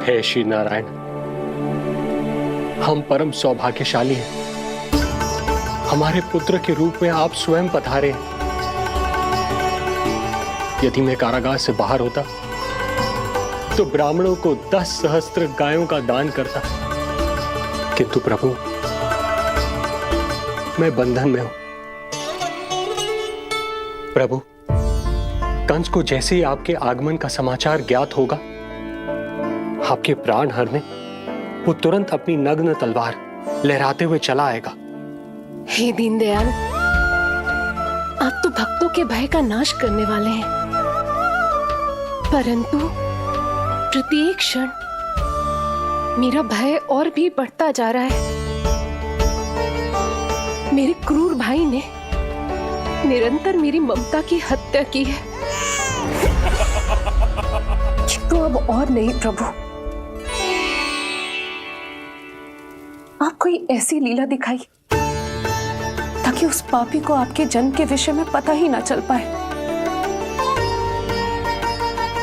हे श्री नारायण, हम परम सौभाग्यशाली हैं। हमारे पुत्र के रूप में आप स्वयं पधारे। यदि मैं कारागार से बाहर होता तो ब्राह्मणों को 10 सहस्त्र गायों का दान करता, किंतु प्रभु मैं बंधन में हूं। प्रभु, कंस को जैसे ही आपके आगमन का समाचार ज्ञात होगा, आपके प्राण हरने वो तुरंत अपनी नग्न तलवार लहराते हुए चला आएगा। हे दीनदयाल, आप तो भक्तों के भय का नाश करने वाले हैं, परंतु प्रत्येक क्षण मेरा भय और भी बढ़ता जा रहा है। मेरे क्रूर भाई ने निरंतर मेरी ममता की हत्या की है। तो अब और नहीं प्रभु, आप कोई ऐसी लीला दिखाई ताकि उस पापी को आपके जन्म के विषय में पता ही ना चल पाए।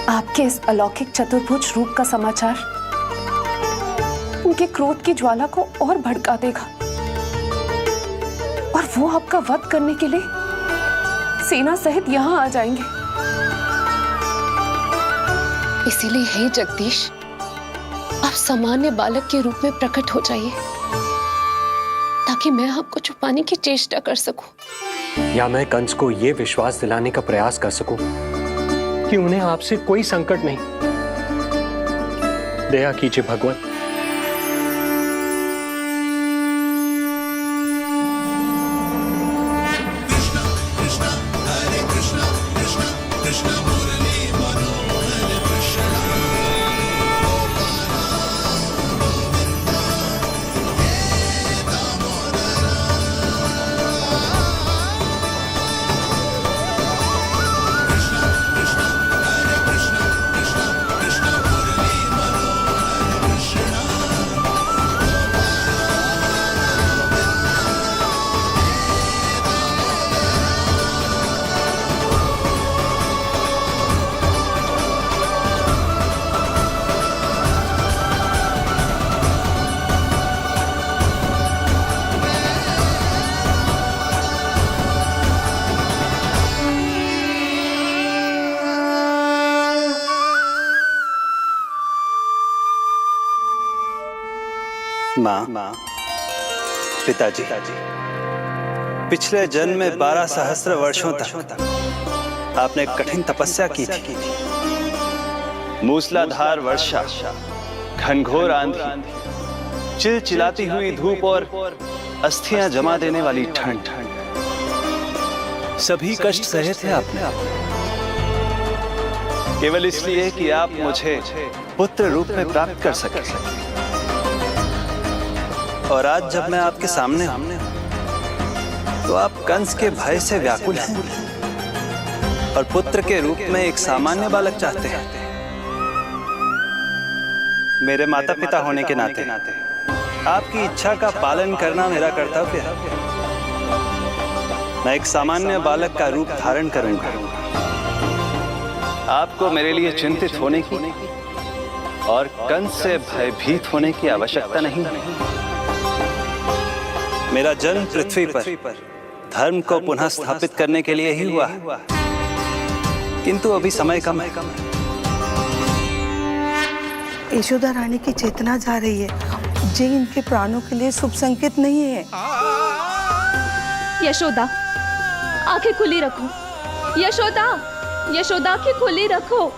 आपके इस अलौकिक चतुर्भुज रूप का समाचार उनके क्रोध की ज्वाला को और भड़का देगा और वो आपका वध करने के लिए सेना सहित यहां आ जाएंगे। इसीलिए हे जगदीश, आप सामान्य बालक के रूप में प्रकट हो जाइए ताकि मैं आपको छुपाने की चेष्टा कर सकूं, या मैं कंस को यह विश्वास दिलाने का प्रयास कर सकूं कि उन्हें आपसे कोई संकट नहीं। दया कीजिए भगवान। माँ, पिताजी, पिछले जन्म में 12 सहस्त्र वर्षों तक आपने कठिन तपस्या की थी। मूसलाधार वर्षा, घनघोर आंधी, चिलचिलाती हुई धूप और अस्थियां जमा देने वाली ठंड, सभी कष्ट सहे थे आपने, केवल इसलिए कि आप मुझे पुत्र रूप में प्राप्त कर सके। और आज जब मैं आपके सामने हूं तो आप कंस के भय से व्याकुल हैं और पुत्र के रूप में एक सामान्य बालक चाहते हैं। मेरे माता पिता होने के नाते आपकी इच्छा का पालन करना मेरा कर्तव्य है। मैं एक सामान्य बालक का रूप धारण करूंगा। आपको मेरे लिए चिंतित होने की और कंस से भयभीत होने की आवश्यकता नहीं। मेरा जन्म पृथ्वी पर धर्म को पुनः स्थापित करने के लिए ही हुआ है, किंतु अभी समय कम है। यशोदा रानी की चेतना जा रही है, ये इनके प्राणों के लिए शुभ संकेत नहीं है। यशोदा, आंखें खुली रखो। यशोदा, यशोदा आंखें खुली रखो।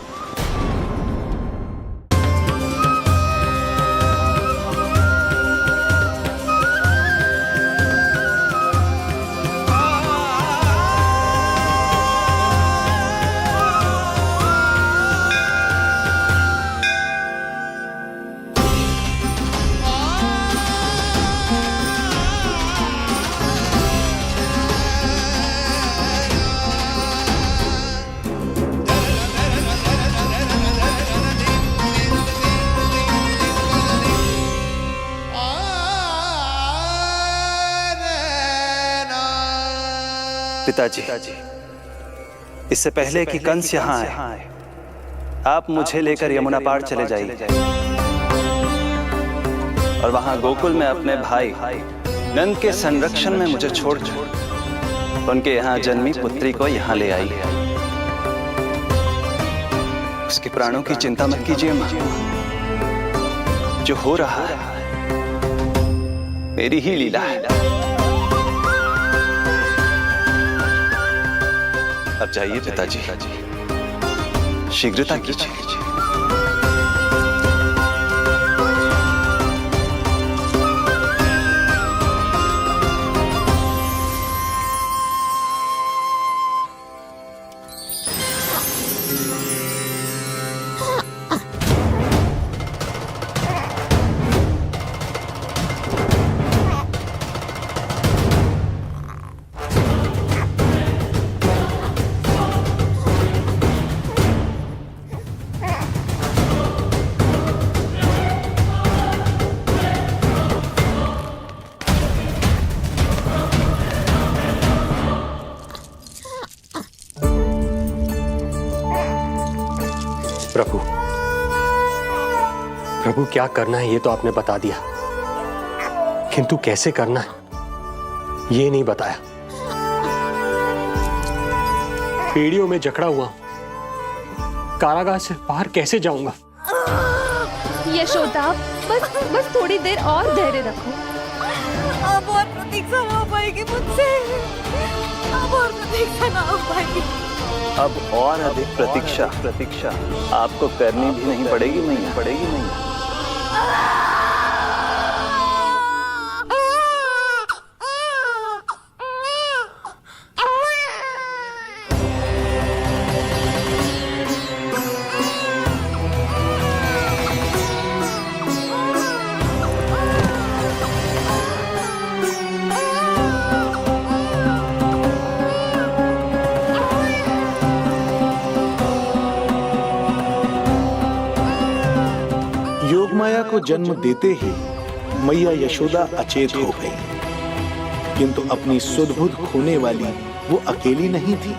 पिताजी, इससे पहले कि कंस यहाँ आए, आप मुझे लेकर यमुना पार चले जाइए। और वहां गोकुल में अपने भाई नंद के संरक्षण में मुझे छोड़कर उनके यहाँ जन्मी पुत्री को यहाँ ले आई। उसके प्राणों की चिंता मत कीजिए मां, जो हो रहा है मेरी ही लीला है। अब जाइए पिताजी, शीघ्रता कीजिए। प्रभु, प्रभु क्या करना है ये तो आपने बता दिया, किंतु कैसे करना है ये नहीं बताया। पेड़ियों में जकड़ा हुआ हूं, कारागार से बाहर कैसे जाऊंगा? यशोदा, बस थोड़ी देर और धैर्य रखो। अब और प्रतीक्षा ना हो पाएगी मुझसे, अब और प्रतीक्षा ना हो पाएगी। अब और अधिक प्रतीक्षा आपको करनी भी नहीं पड़ेगी मैया, पड़ेगी मैया। योगमाया को जन्म देते ही मैया यशोदा अचेत हो गई, किंतु अपनी सुध-बुध खोने वाली वो अकेली नहीं थी।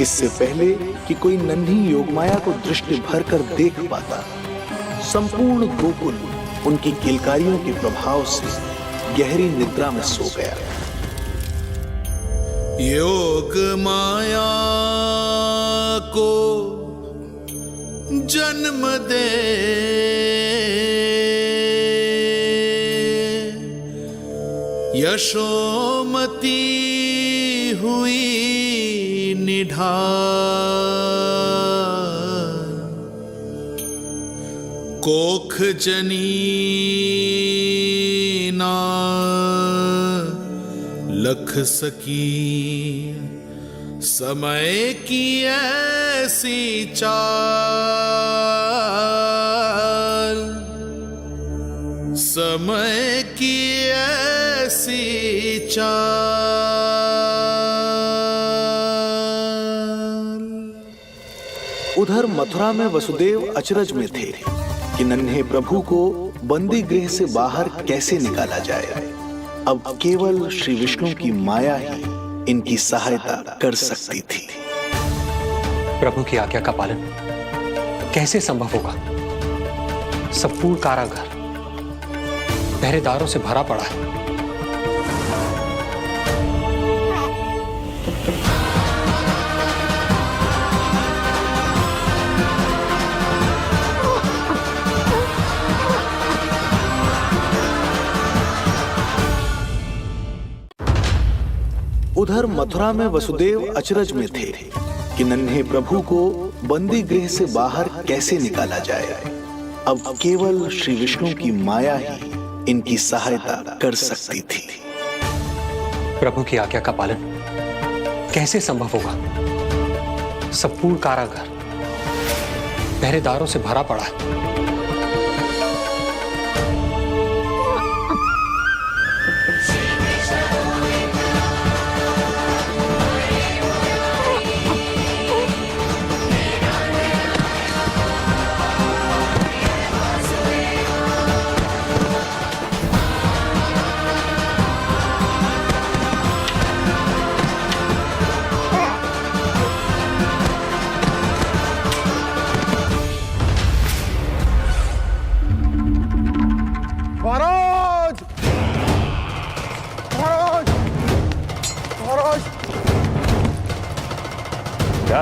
इससे पहले कि कोई नन्ही योगमाया को दृष्टि भर कर देख पाता, संपूर्ण गोकुल उनकी किलकारियों के प्रभाव से गहरी निद्रा में सो गया। योग माया को जन्म दे यशोमती हुई निढाल, कोख जनी ना लख सकी, समय की ऐसी चाल, समय की ऐसी चाल। उधर मथुरा में वसुदेव अचरज में थे कि नन्हे प्रभु को बंदी गृह से बाहर कैसे निकाला जाए। अब केवल श्री विष्णु की माया ही इनकी सहायता कर सकती थी। प्रभु की आज्ञा का पालन कैसे संभव होगा? संपूर्ण कारागार पहरेदारों से भरा पड़ा है। उधर मथुरा में वसुदेव अचरज में थे कि नन्हे प्रभु को बंदी गृह से बाहर कैसे निकाला जाए। अब केवल श्री विष्णु की माया ही इनकी सहायता कर सकती थी। प्रभु की आज्ञा का पालन कैसे संभव होगा? संपूर्ण कारागार पहरेदारों से भरा पड़ा है।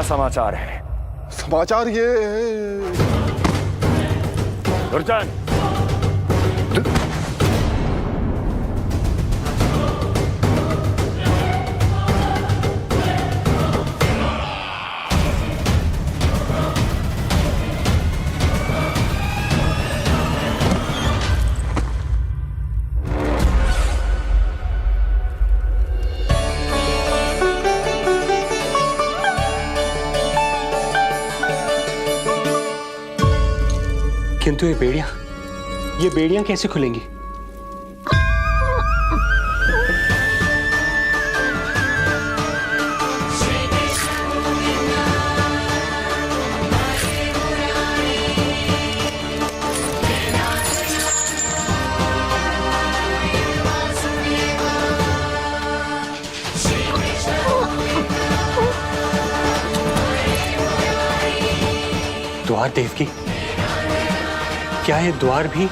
समाचार है? समाचार ये दुर्जन, किंतु ये बेड़ियां कैसे खुलेंगी? द्वार देवकी, क्या ये द्वार भी?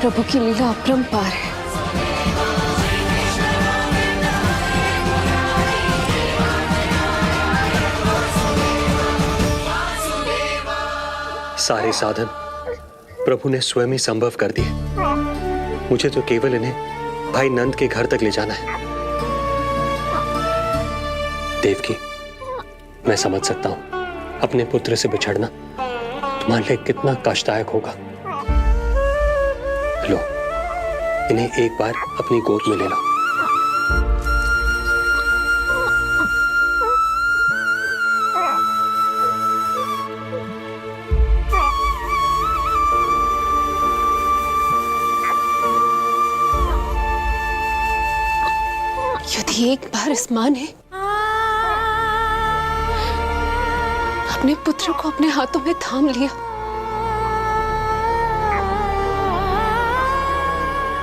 प्रभु की लीला अपरंपार है। सारे साधन प्रभु ने स्वयं ही संभव कर दिए। मुझे तो केवल इन्हें भाई नंद के घर तक ले जाना है। देवकी, मैं समझ सकता हूं अपने पुत्र से बिछड़ना तुम्हारे लिए कितना कष्टदायक होगा। लो, इन्हें एक बार अपनी गोद में ले लो। यदि एक बार इस मां ने अपने पुत्र को अपने हाथों में थाम लिया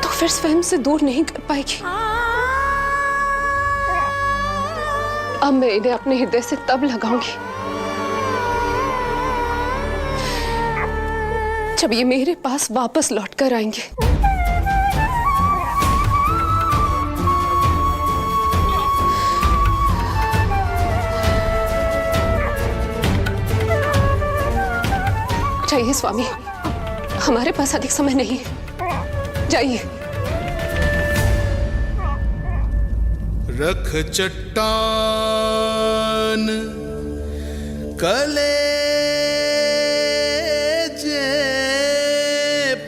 तो फिर स्वयं से दूर नहीं कर पाएगी। अब मैं इन्हें अपने हृदय से तब लगाऊंगी जब ये मेरे पास वापस लौट कर आएंगे। जाइए स्वामी, हमारे पास अधिक समय नहीं है, जाइए। रख चट्टान कलेजे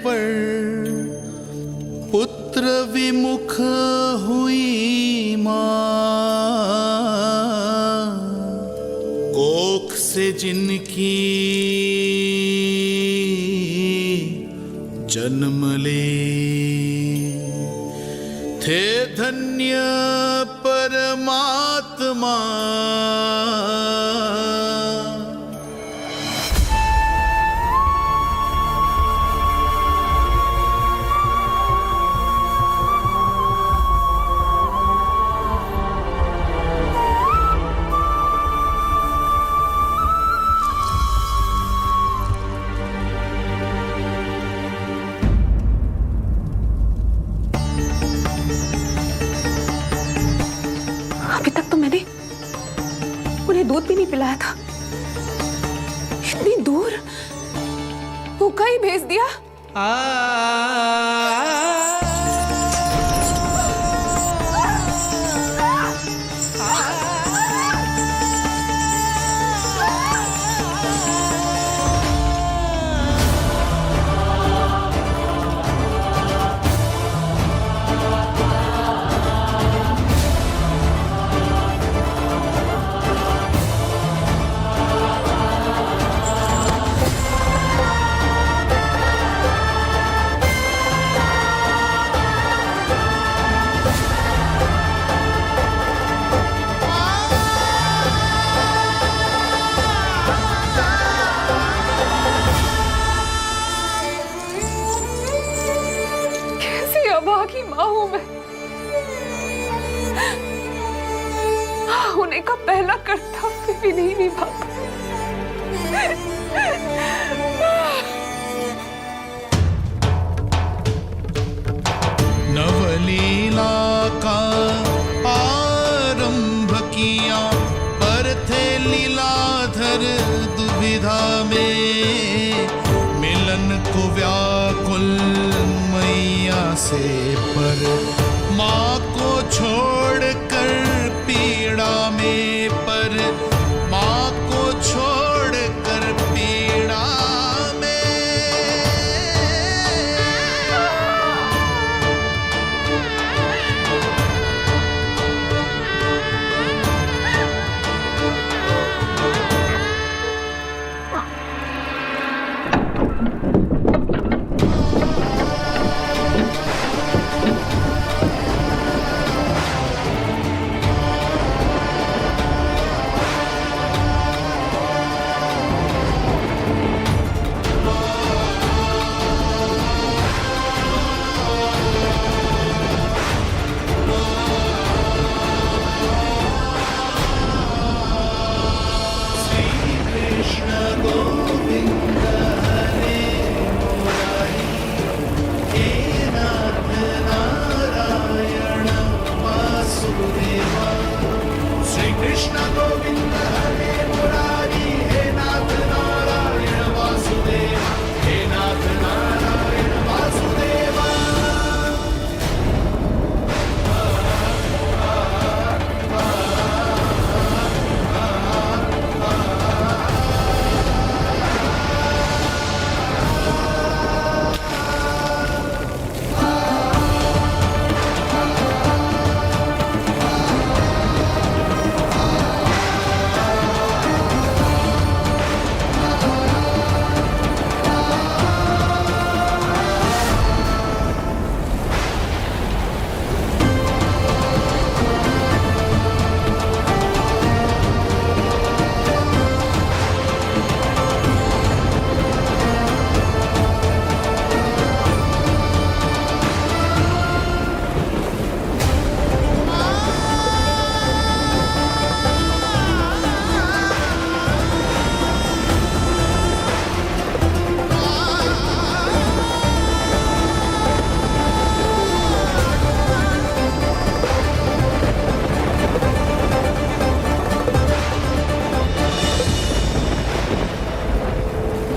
पर, पुत्र विमुख हुई मां, कोख से जिनकी जन्म ले, थे धन्य परमात्मा। अभी तक तो मैंने उन्हें दूध भी नहीं पिलाया था। इतनी दूर भूखा ही भेज दिया। बचाने का पहला कर्तव्य भी नहीं निभा पाए। नवलीला का आरंभ किया पर थे लीलाधर दुविधा में, मिलन को व्याकुल मैया से पर माँ को छोड़कर पीड़ा में, पर माँ को छोड़कर पीड़ा में।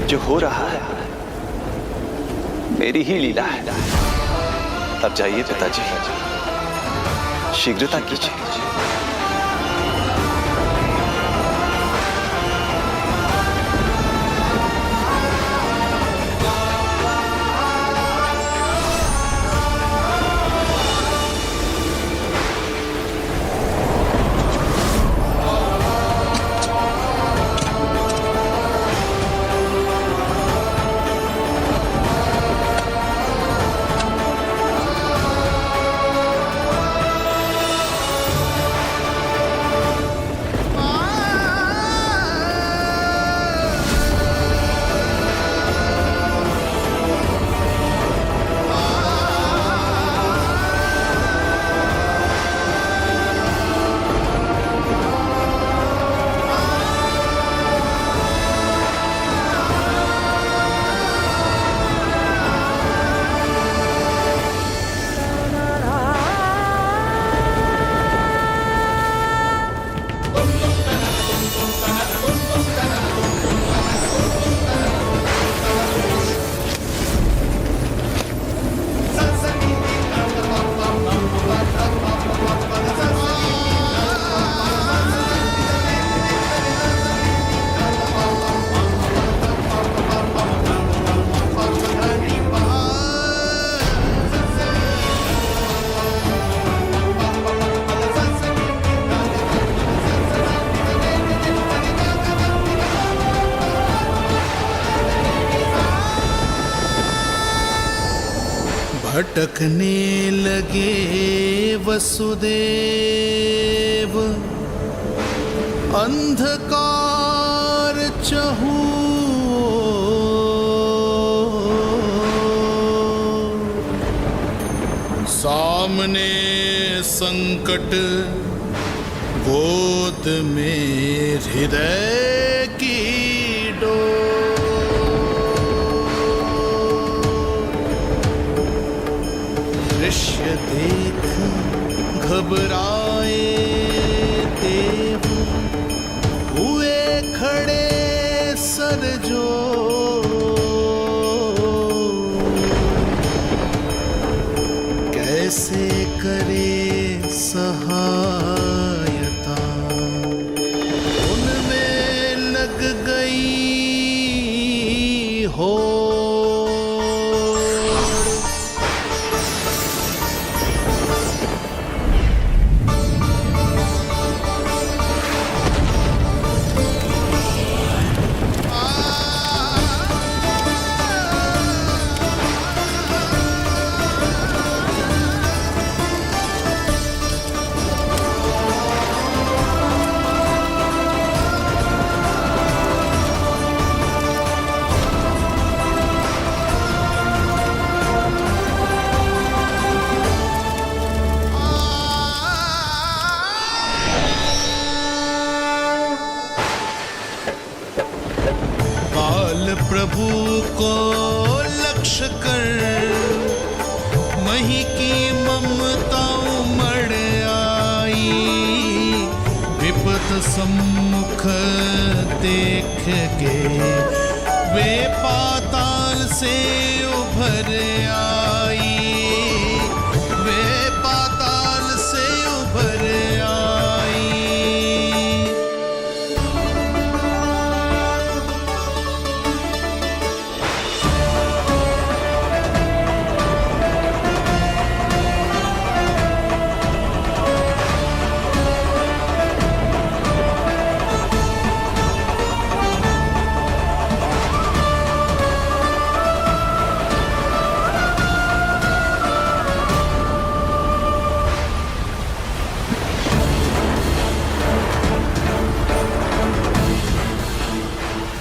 जो हो रहा है मेरी ही लीला है। अब जाइए पिताजी, शीघ्रता कीजिए। भटकने लगे वसुदेव, अंधकार चहूओर, सामने संकट गोद में हृदय की दृश्य देख घबराए देव हुए खड़े सर जो कैसे करे सहायता उनमें लग गई हो प्रभु को लक्ष्य कर मही की ममता उमड़ आई विपत सम्मुख देख के वे पाताल से उभर आई वे पाताल से उभर आई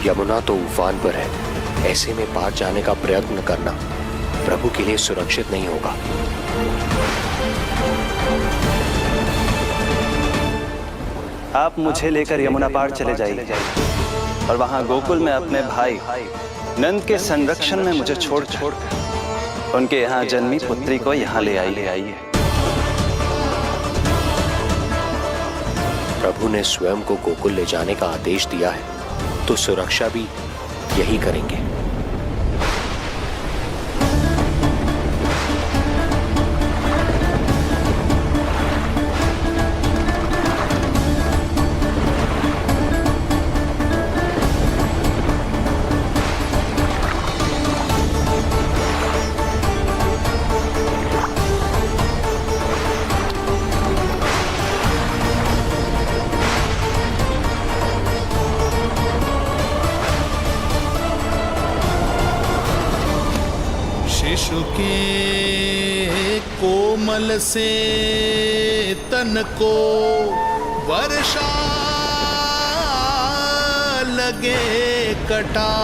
यमुना तो उफान पर है, ऐसे में पार जाने का प्रयत्न करना प्रभु के लिए सुरक्षित नहीं होगा। आप मुझे लेकर यमुना पार चले जाइए और वहां गोकुल में अपने भाई नंद के संरक्षण में मुझे छोड़ उनके यहाँ जन्मी पुत्री को यहाँ ले आइए। प्रभु ने स्वयं को गोकुल ले जाने का आदेश दिया है तो सुरक्षा भी यही करेंगे। शिशु के कोमल से तन को वर्षा लगे कटार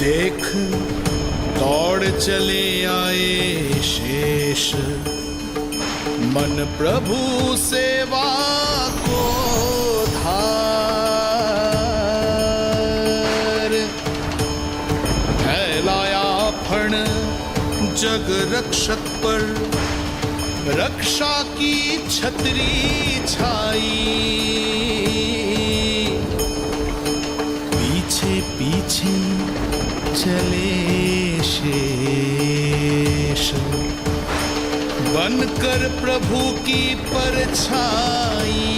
देख दौड़ चले आए शेष मन प्रभु सेवा को जग रक्षक पर रक्षा की छतरी छाई पीछे पीछे चले शेष बनकर प्रभु की परछाई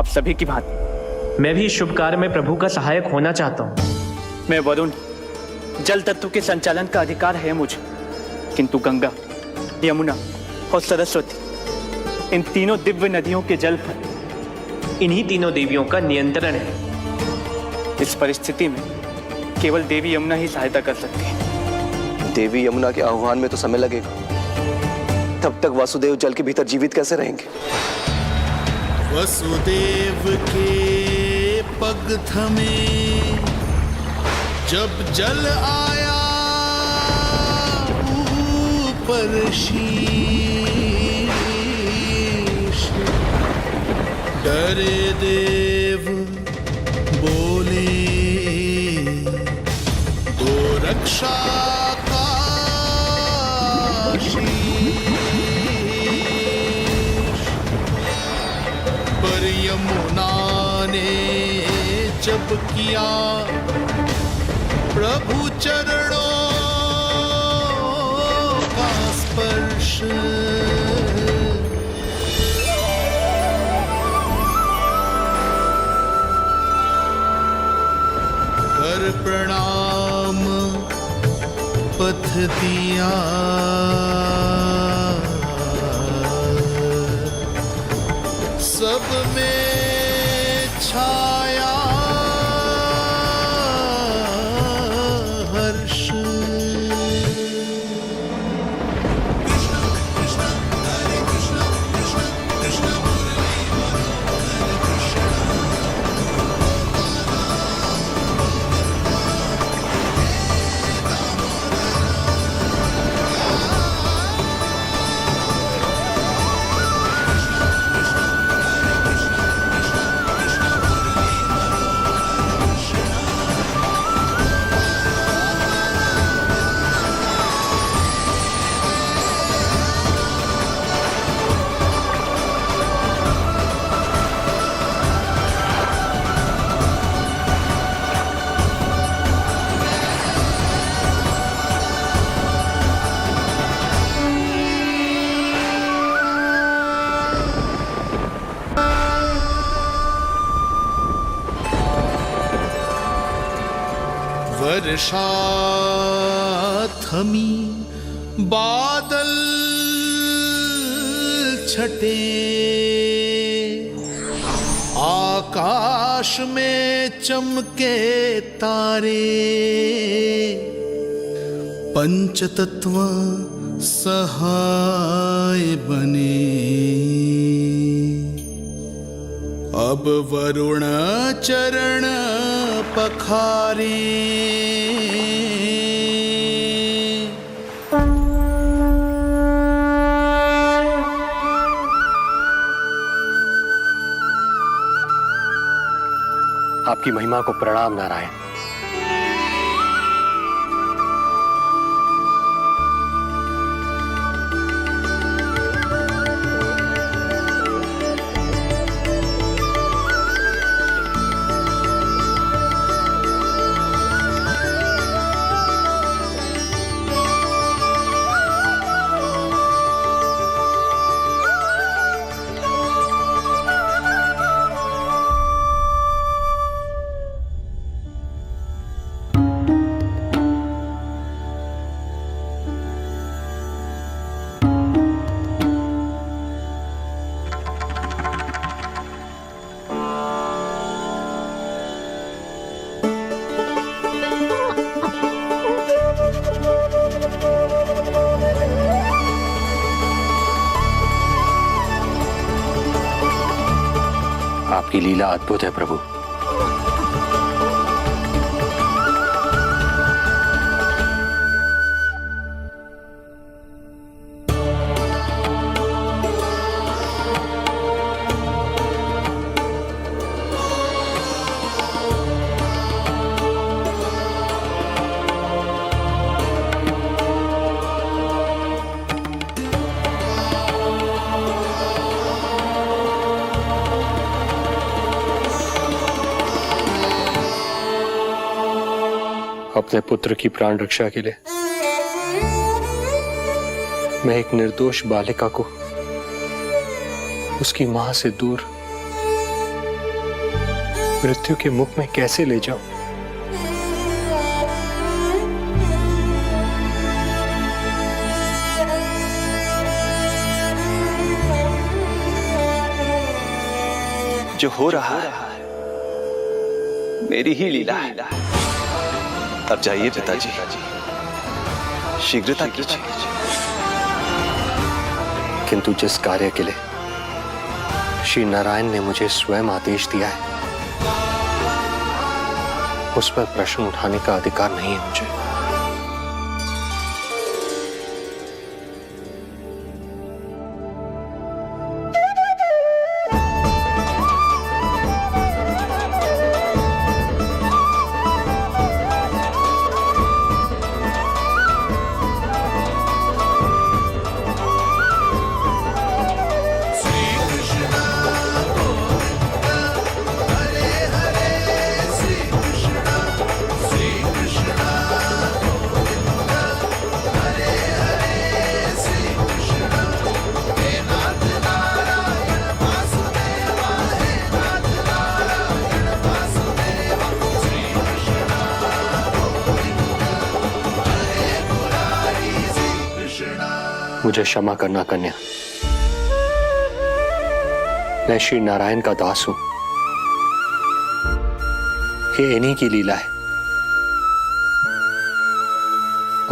आप सभी की भांति मैं भी इस शुभ कार्य में प्रभु का सहायक होना चाहता हूँ। मैं वरुण, जल तत्व के संचालन का अधिकार है मुझे, किंतु गंगा, यमुना और सरस्वती, इन तीनों दिव्य नदियों के जल पर इन्हीं तीनों देवियों का नियंत्रण है। इस परिस्थिति में केवल देवी यमुना ही सहायता कर सकती है। देवी यमुना के आह्वान में तो समय लगेगा, तब तक वासुदेव जल के भीतर जीवित कैसे रहेंगे? वसुदेव के पग थमे जब जल आया ऊपर शीश, डरे देव बोले दो रक्षा का पर यमुना ने जब किया प्रभु चरणों का स्पर्श, कर प्रणाम पथ दिया, सब में छाया हर्ष। वर्षा थमी, बादल छटे, आकाश में चमके तारे, पंचतत्व सहाय बने। अब वरुण चरण पखारे, आपकी महिमा को प्रणाम नारायण। आपकी लीला अद्भुत है प्रभु। अपने पुत्र की प्राण रक्षा के लिए मैं एक निर्दोष बालिका को उसकी मां से दूर मृत्यु के मुख में कैसे ले जाऊं? जो हो रहा है मेरी ही लीला है। अब जाइए पिताजी, शीघ्रता कीजिए। किंतु जिस कार्य के लिए श्री नारायण ने मुझे स्वयं आदेश दिया है, उस पर प्रश्न उठाने का अधिकार नहीं है मुझे। मुझे क्षमा करना कन्या, मैं श्री नारायण का दास हूं। ये इन्हीं की लीला है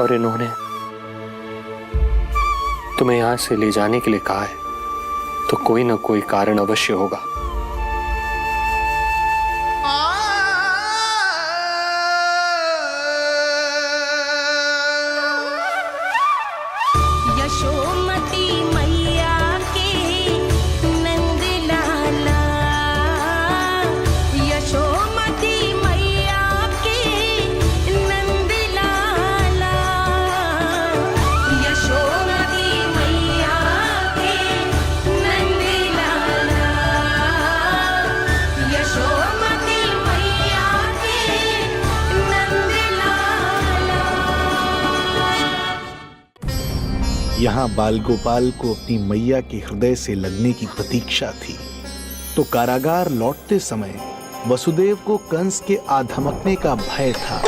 और इन्होंने तुम्हें यहां से ले जाने के लिए कहा है, तो कोई ना कोई कारण अवश्य होगा। यशोमती मैया के नंद लाला, यशोमती मैया के नंद लाला, यशोमती मैया के नंद लाला, यशोमती मैया के नंद लाला। यहाँ बाल गोपाल को अपनी मैया के हृदय से लगने की प्रतीक्षा थी, तो कारागार लौटते समय वसुदेव को कंस के आधमकने का भय था।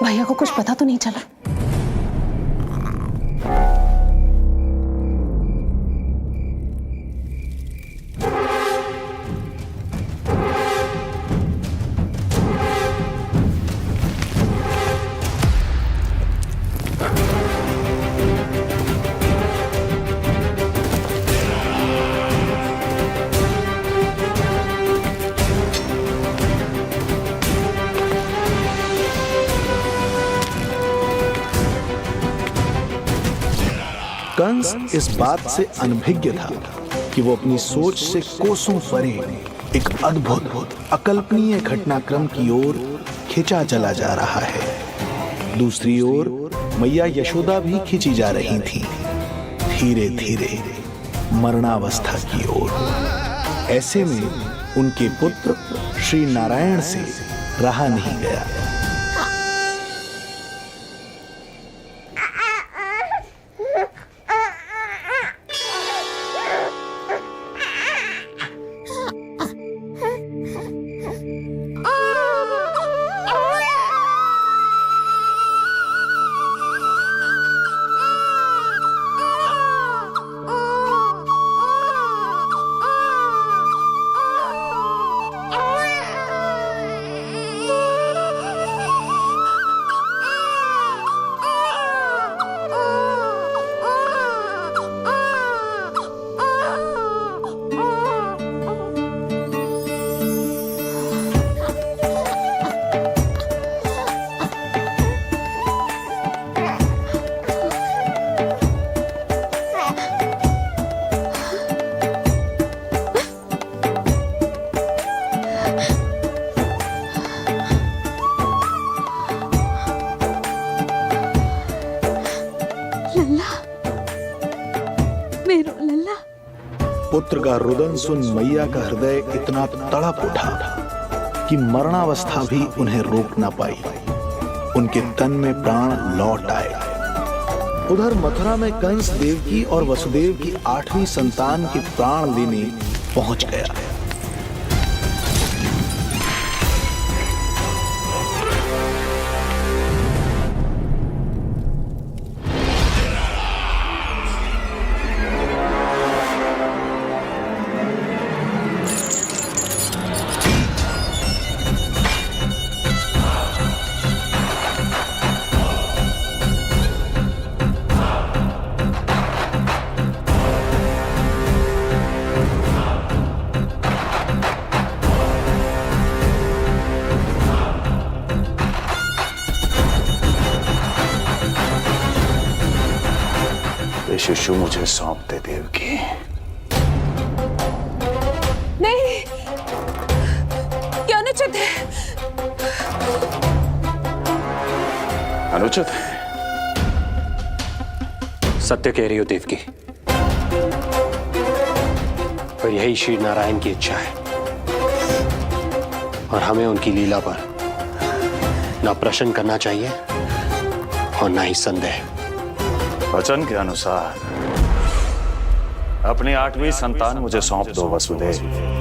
भैया को कुछ पता तो नहीं चला? कंस इस बात से अनभिज्ञ था कि वो अपनी सोच से कोसों परे एक अद्भुत अकल्पनीय घटनाक्रम की ओर खिंचा चला जा रहा है। दूसरी ओर मैया यशोदा भी खिंची जा रही थी, धीरे धीरे मरणावस्था की ओर। ऐसे में उनके पुत्र श्री नारायण से रहा नहीं गया। नहीं रो लल्ला। पुत्र का रुदन सुन मैया का हृदय इतना तड़प उठा कि मरणावस्था भी उन्हें रोक ना पाई। उनके तन में प्राण लौट आए। उधर मथुरा में कंस देवकी और वसुदेव की 8वीं संतान के प्राण लेने पहुंच गया। शिशु मुझे सौंप दे देवकी। नहीं, क्या अनुचित है? अनुचित है? सत्य कह रही हो देवकी, पर यही श्री नारायण की इच्छा है और हमें उनकी लीला पर ना प्रश्न करना चाहिए और ना ही संदेह। वचन के अनुसार अपनी 8वीं संतान मुझे सौंप दो वसुदेव।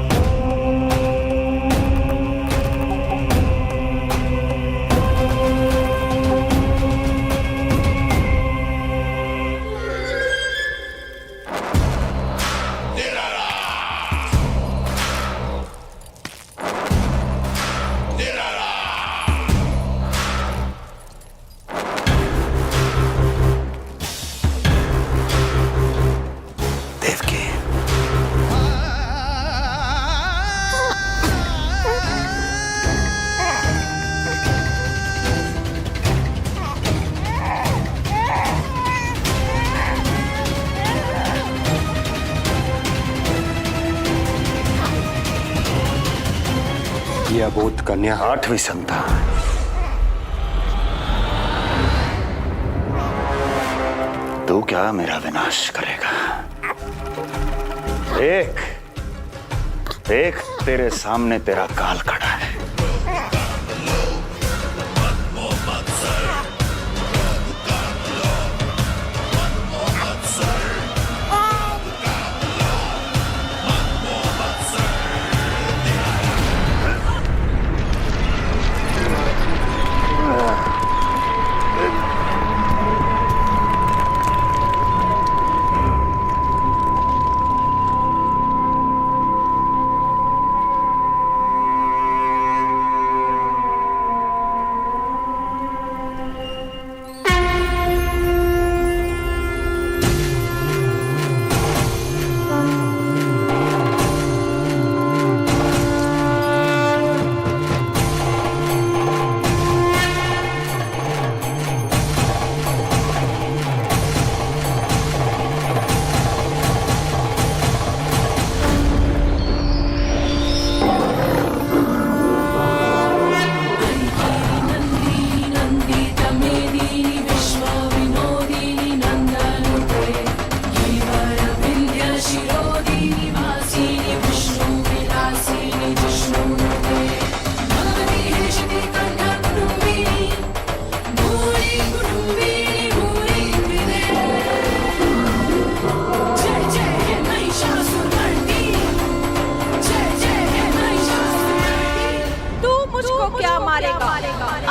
यह अबोध कन्या 8वीं संतान। तू क्या मेरा विनाश करेगा? एक तेरे सामने तेरा काल खड़ा है।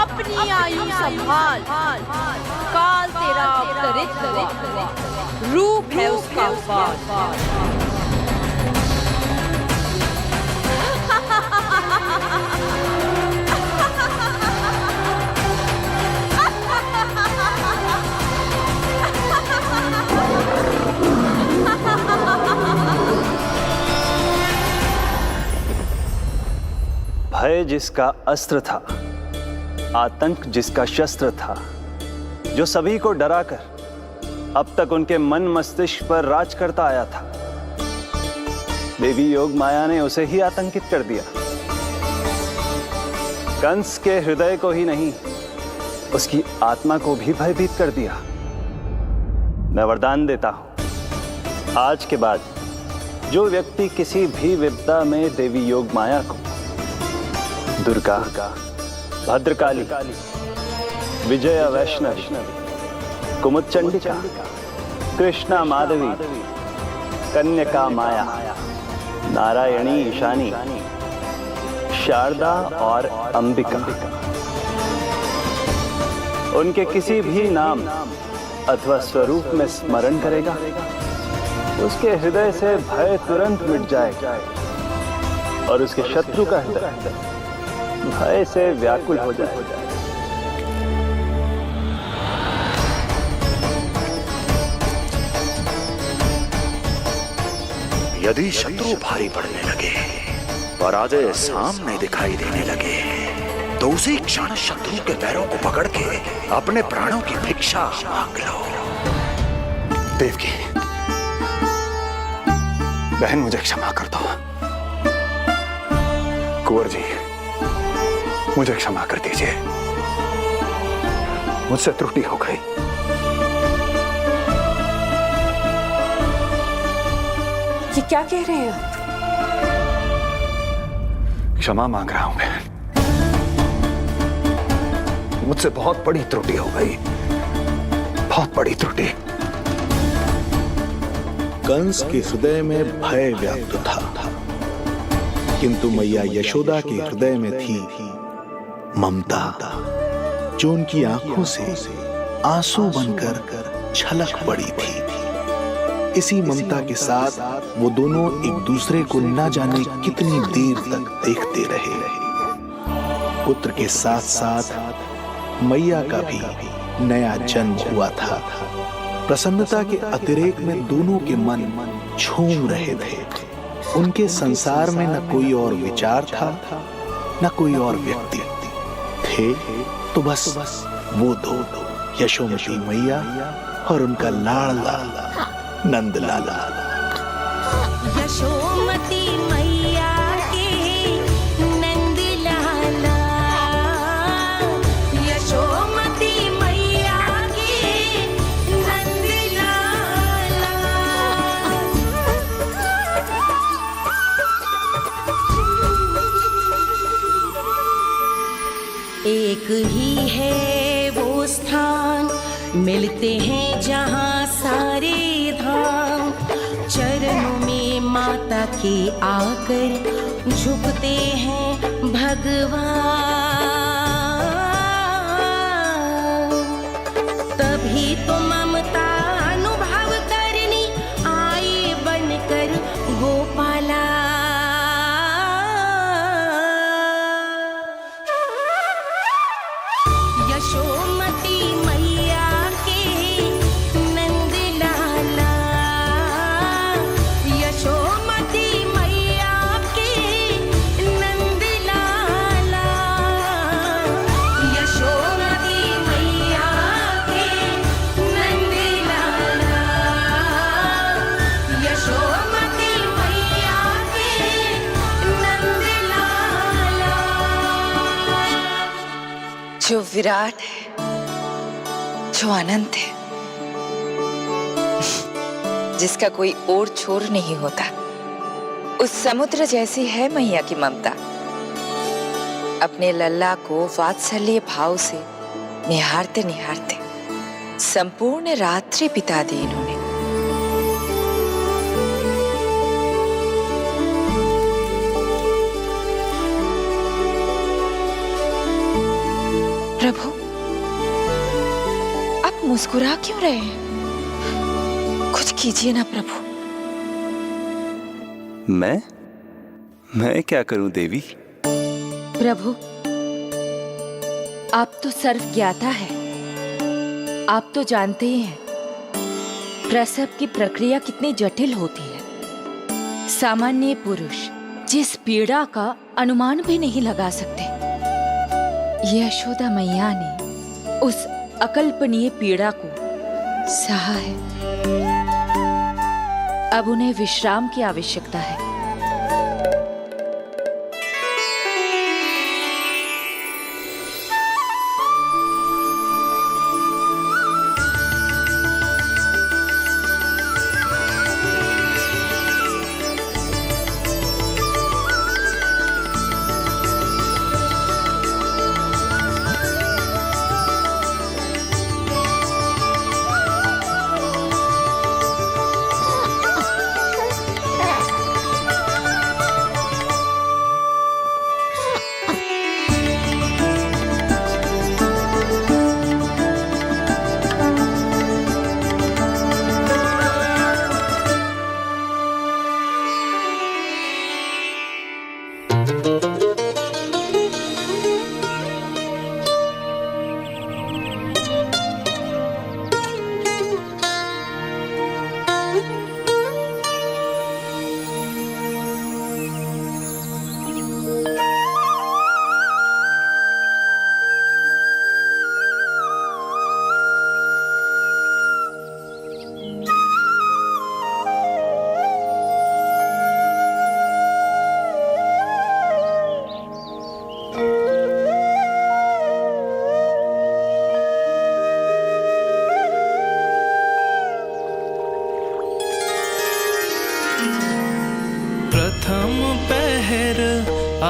अपनी आयु संभाल, काल तेरा अवतरित रूप है उसका वार। भय जिसका अस्त्र था, आतंक जिसका शस्त्र था, जो सभी को डराकर अब तक उनके मन मस्तिष्क पर राज करता आया था, देवी योग माया ने उसे ही आतंकित कर दिया। कंस के हृदय को ही नहीं, उसकी आत्मा को भी भयभीत कर दिया। मैं वरदान देता हूं, आज के बाद जो व्यक्ति किसी भी विपदा में देवी योग माया को दुर्गा, भद्रकाली, विजया वैष्णवी, कुमुदचंडिका, कृष्णा माधवी, कन्यका माया, नारायणी ईशानी, शारदा और अंबिका, उनके किसी भी नाम अथवा स्वरूप में स्मरण करेगा, उसके हृदय से भय तुरंत मिट जाएगा और उसके शत्रु का हृदय भय से व्याकुल हो जाएगा। यदि शत्रु भारी पड़ने लगे, पराजय सामने दिखाई देने लगे, तो उसी क्षण शत्रु के पैरों को पकड़ के अपने प्राणों की भिक्षा मांग लो। देवकी, बहन मुझे क्षमा कर दो। कुंवर जी, मुझे क्षमा कर दीजिए, मुझसे त्रुटि हो गई। ये क्या कह रहे हैं आप? क्षमा मांग रहा हूं बहन, मुझसे बहुत बड़ी त्रुटि हो गई, बहुत बड़ी त्रुटि। कंस के हृदय में भय व्याप्त था, किंतु मैया यशोदा के हृदय में थी ममता, जो उनकी आंखों से आंसू बनकर छलक पड़ी थी। इसी ममता के साथ वो दोनों एक दूसरे को न जाने कितनी देर तक देखते रहे। पुत्र के साथ साथ मैया का भी नया जन्म हुआ था। प्रसन्नता के अतिरेक में दोनों के मन झूम रहे थे। उनके संसार में न कोई और विचार था, न कोई और व्यक्ति थे, तो बस वो दो, यशोमती मैया और उनका लाडला नंद लाला। यशोमती मैया के नंद लाला, यशोमती मैया के नंद लाला। एक ही है वो स्थान, मिलते हैं जहाँ सारे धाम। चरणों में माता के आकर झुकते हैं भगवान। तभी तो ममता अनुभव करनी आए बनकर गोपाला। यशोमती मैया के नंद लाला, यशोमती मैया के नंद लाला, यशोमती मैया के नंद लाला, यशोमती मैया के नंद लाला। जो विराट है, जो अनंत है, जिसका कोई और छोर नहीं होता, उस समुद्र जैसी है मैया की ममता। अपने लल्ला को वात्सल्य भाव से निहारते निहारते संपूर्ण रात्रि बिता दी इन्होंने। प्रभु, आप मुस्कुरा क्यों रहे हैं? कुछ कीजिए ना प्रभु। मैं क्या करूं देवी? प्रभु, आप तो सर्व ज्ञाता है। आप तो जानते ही हैं प्रसव की प्रक्रिया कितनी जटिल होती है। सामान्य पुरुष जिस पीड़ा का अनुमान भी नहीं लगा सकते, यशोदा मैया ने उस अकल्पनीय पीड़ा को सहा है। अब उन्हें विश्राम की आवश्यकता है।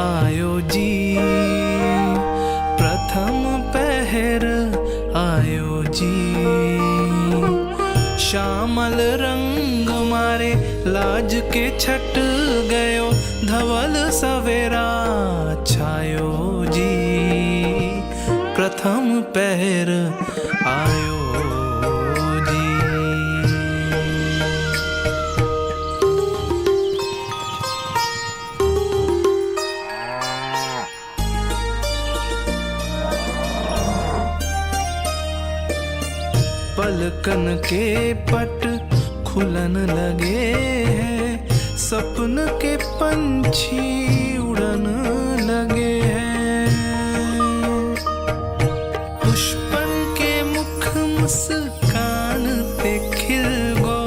आयो जी, प्रथम पहर आयो जी। श्यामल रंग मारे लाज के छट गयो, धवल सवेरा छायो जी, प्रथम पहर आयो जी। पलकन के पट खुलन लगे हैं, सपन के पंछी उड़न लगे हैं। पुष्पन के मुख मुस्कान ते खिल गो,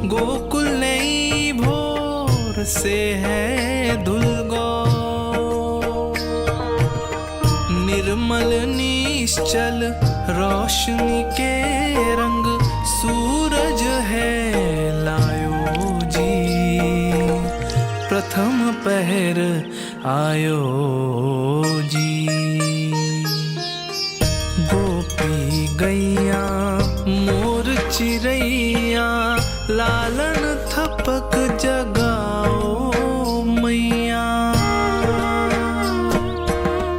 गोकुल नई भोर से है धुल गो। निर्मल निश्चल रोशनी के रंग, सूरज है लायो जी, प्रथम पहर आयो जी। गोपी गैया मोर चिड़ैया, लालन थपक जगाओ मैया।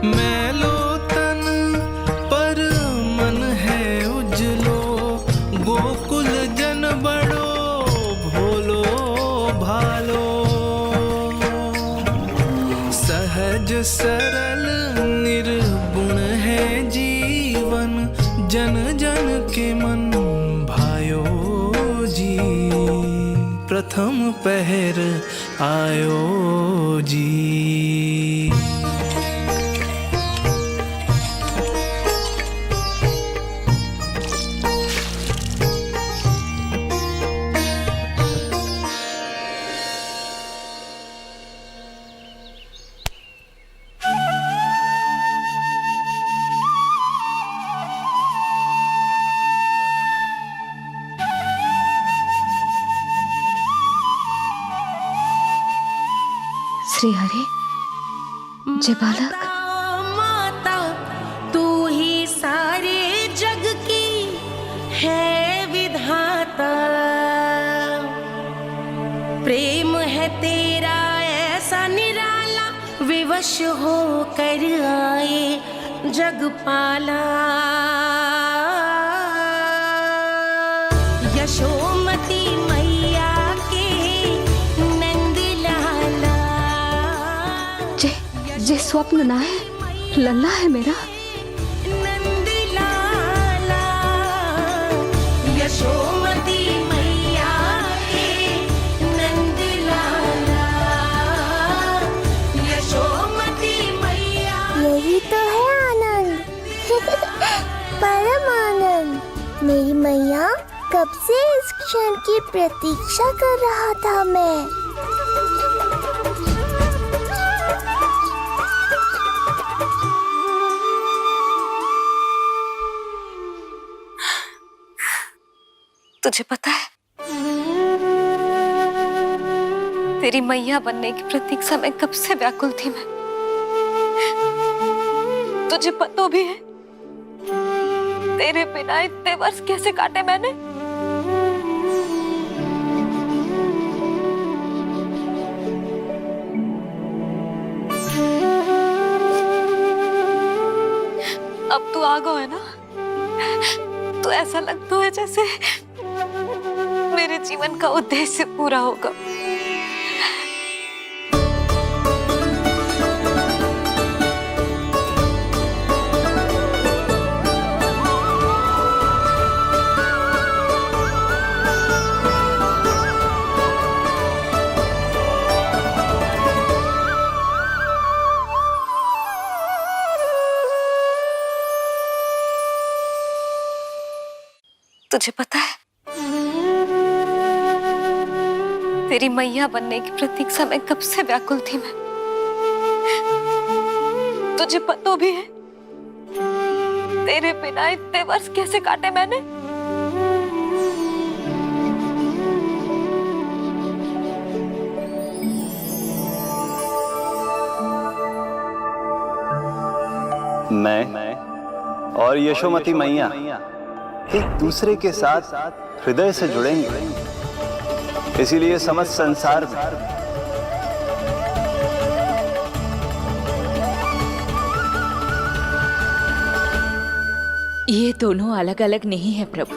मैलो तन पर मन है उजलो, गोकुल जन बड़ो भोलो भालो। सहज सरल निर्गुण है जीवन, जन जन के मन भायो जी, प्रथम पहर आयो जी। श्री हरि, जय बालक। माता तू ही सारे जग की है विधाता, प्रेम है तेरा ऐसा निराला, विवश हो कर आए जगपाला। यशोमती मैया के नंद लाला, जे स्वप्न ना है, लल्ला है मेरा। नंद लाला, यशोमती मैया के नंद लाला, यशोमती मैया। यही तो है आनंद, परम आनंद। मेरी मैया, कब से इस क्षण की प्रतीक्षा कर रहा था मैं। तुझे पता है, तेरी मैया बनने की प्रतीक्षा में कब से व्याकुल थी मैं। तुझे पता भी है तेरे बिना इतने वर्ष कैसे काटे मैंने। अब तू आ गो है ना, तो ऐसा लगता है जैसे मेरे जीवन का उद्देश्य पूरा होगा। तुझे पता है, तेरी मैया बनने की प्रतीक्षा में कब से व्याकुल थी मैं। तुझे पता भी है तेरे बिना इतने वर्ष कैसे काटे मैंने। मैं और यशोमती मैया एक दूसरे के साथ हृदय से जुड़ेंगे, इसीलिए समस्त संसार में ये दोनों अलग अलग नहीं है प्रभु।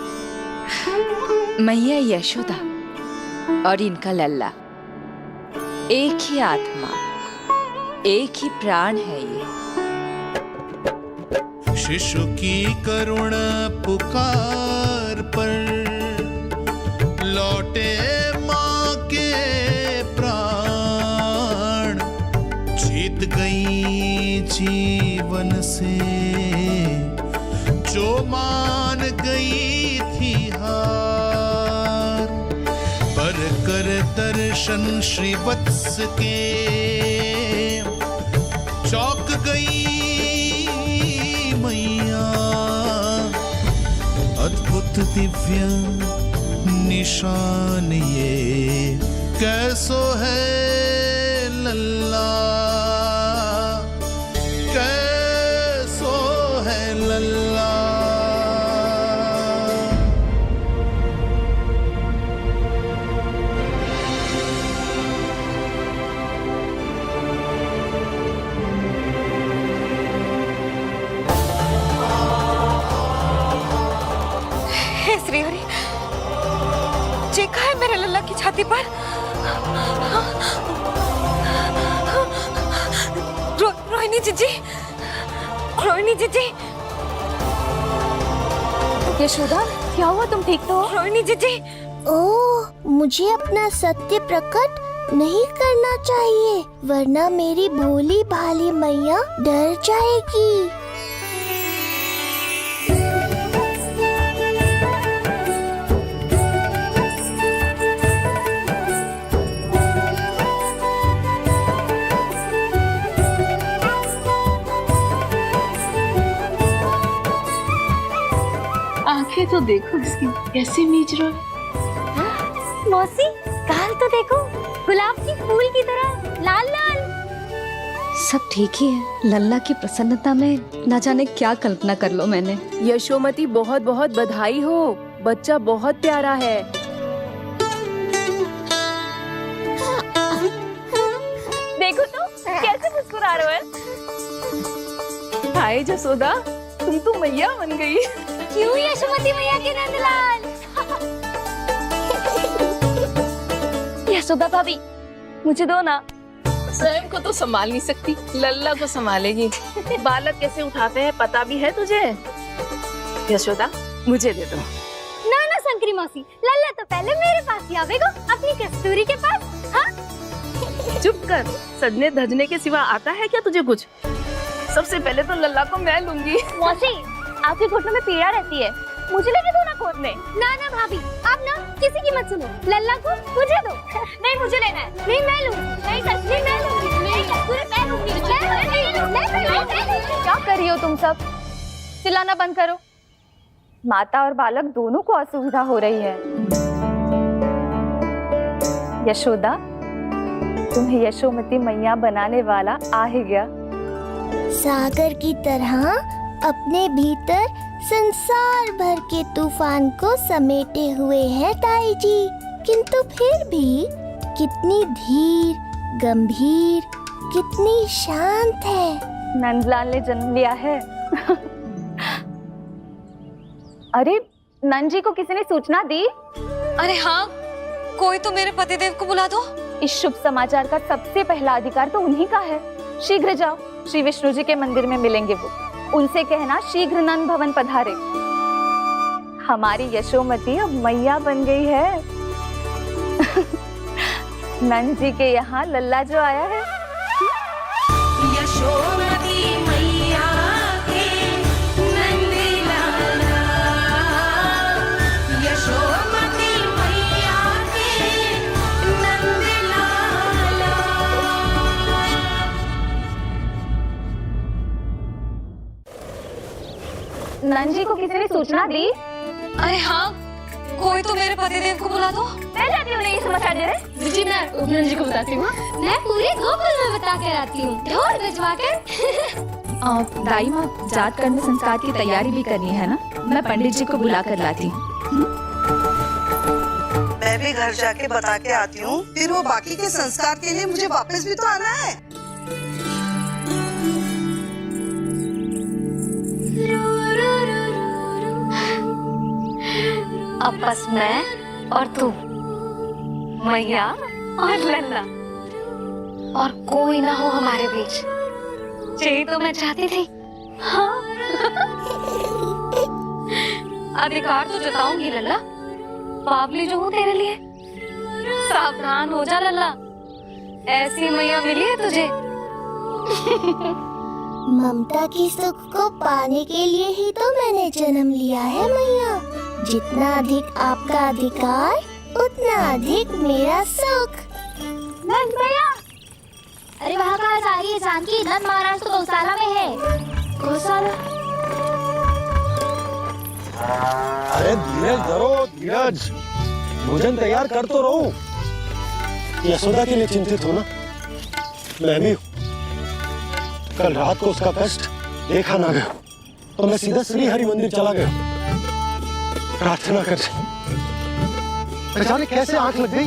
मैया यशोदा और इनका लल्ला एक ही आत्मा, एक ही प्राण है ये। शिशु की करुण पुकार पर लौटे माँ के प्राण, जीत गई जीवन से जो मान गई थी हार, पर कर दर्शन श्री वत्स के चौक गई मैया, अद्भुत दिव्य निशान ये कैसो है लल्ला, कैसो है लल्ला। श्रीहरि, चेखा है मेरे लल्ला की छाती पर। रोहिणी जीजी, रोहिणी जीजी। यशोदा, क्या हुआ? तुम ठीक तो हो? रोहिणी जीजी। ओह, मुझे अपना सत्य प्रकट नहीं करना चाहिए, वरना मेरी भोली भाली मैया डर जाएगी। आंखें तो देखो इसकी कैसे मीच रहा है। मौसी, गाल तो देखो, गुलाब की फूल की तरह लाल लाल। सब ठीक ही है। लल्ला की प्रसन्नता में न जाने क्या कल्पना कर लो मैंने। यशोमती, बहुत बहुत बधाई हो, बच्चा बहुत प्यारा है। देखो तो कैसे मुस्कुरा रहे हो। हाय जसोदा, तुम तो मैया बन गई। क्यों यशोमती मैया के नंदलाल? यशोदा भाभी, मुझे दो ना। स्वयं को तो संभाल नहीं सकती, लल्ला को संभालेगी। बालक कैसे उठाते हैं पता भी है तुझे। यशोदा, मुझे दे दो। ना ना शंकरी मौसी, लल्ला तो पहले मेरे पास ही आवेगा, अपनी कस्तूरी के पास। हाँ? चुप कर, सजने धजने के सिवा आता है क्या तुझे कुछ? सबसे पहले तो लल्ला को मैं लूंगी। मौसी, आपके घुटनों में पीड़ा रहती है, मुझे लेने दो ना खोदने। ना ना भाभी, आप ना किसी की मत सुनो, लल्ला को मुझे दो। नहीं, मुझे लेना है। नहीं, मैं लूंगी। नहीं कस्तूरी मैं लूंगी। नहीं कस्तूरी मैं लूंगी। क्या कर रही हो तुम सब? चिल्लाना बंद करो। माता और बालक दोनों को असुविधा हो रही है। यशोदा, तुम्हें यशोमती मैया बनाने वाला आ ही गया। सागर की तरह अपने भीतर संसार भर के तूफान को समेटे हुए है ताई जी, किंतु फिर भी कितनी धीर, गंभीर, कितनी शांत है। नंदलाल ने जन्म लिया है। अरे, नंद जी को किसी ने सूचना दी? अरे हाँ, कोई तो मेरे पतिदेव को बुला दो। इस शुभ समाचार का सबसे पहला अधिकार तो उन्हीं का है। शीघ्र जाओ, श्री विष्णु जी के मंदिर में मिलेंगे वो। उनसे कहना शीघ्र नंद भवन पधारे। हमारी यशोमती अब मैया बन गई है। नंद जी के यहाँ लल्ला जो आया है। यशोमती मैया के नंद लाला, यशोमती मैया के नंद लाला। नंद जी को किसी ने सूचना दी? अरे हाँ, कोई तो मेरे पतिदेव को बुला दो। मैं जाती हूँ नहीं समाचार दे रहे। जी, मैं उपनंद जी को बताती हूँ। मैं पूरे गोकुल में बता कर आती हूँ, ढोल बजवा कर। दाई माँ, जात कर्म संस्कार की तैयारी भी करनी है ना? मैं पंडित जी को बुला कर लाती हूँ। मैं भी घर जाके बता के आती हूँ, फिर वो बाकी के संस्कार के लिए मुझे वापस भी तो आना है। अब बस मैं और तू, मैया और लल्ला, और कोई ना हो हमारे बीच। यही तो मैं चाहती थी। हाँ। अधिकार तो जताऊंगी लल्ला, बावली जो हूँ तेरे लिए। सावधान हो जा लल्ला, ऐसी मैया मिली है तुझे। ममता की सुख को पाने के लिए ही तो मैंने जन्म लिया है मैया। जितना अधिक आपका अधिकार, उतना अधिक मेरा सुख। नंद भैया, अरे वहाँ कहाँ जा रही है जानकी? नंद महाराज तो गौशाला में है। गौशाला? अरे धीरज धरो, धीरज। भोजन तैयार कर तो रहो। यशोदा के लिए चिंतित हो ना? मैं भी हूँ। कल रात को उसका कष्ट देखा ना गया, तो मैं सीधा श्री हरि मंदिर चला गया प्रार्थना कर। जाने कैसे आंख लग गई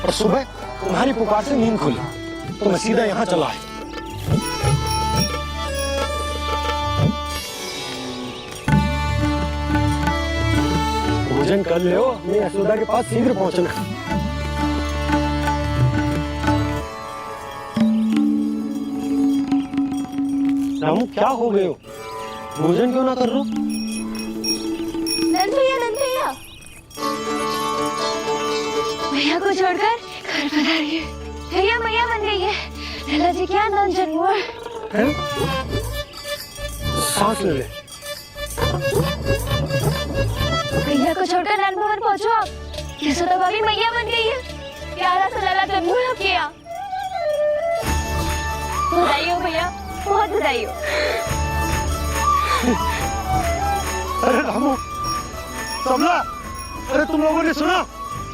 और सुबह तुम्हारी पुकार से नींद खुली, तो मैं सीधा यहाँ चला आया। भोजन कर लो, मैं यशोदा के पास शीघ्र पहुंचना। रामू, क्या हो गए हो? भोजन क्यों ना कर लो? नंद भैया, नंद भैया, भैया को छोड़कर घर पधारी है। भैया मैया बन गई है। लल्ला जी क्या नंद जन्म है? सांस ले ले। भैया को छोड़कर नंद भवन पहुंचो आप। यशोदा भाभी मैया बन गई है। प्यारा सा लल्ला जन्म है आपके यहाँ। बधाई हो भैया, बहुत बधाई हो। अरे रामू, सबला, अरे तुम लोगों ने सुना?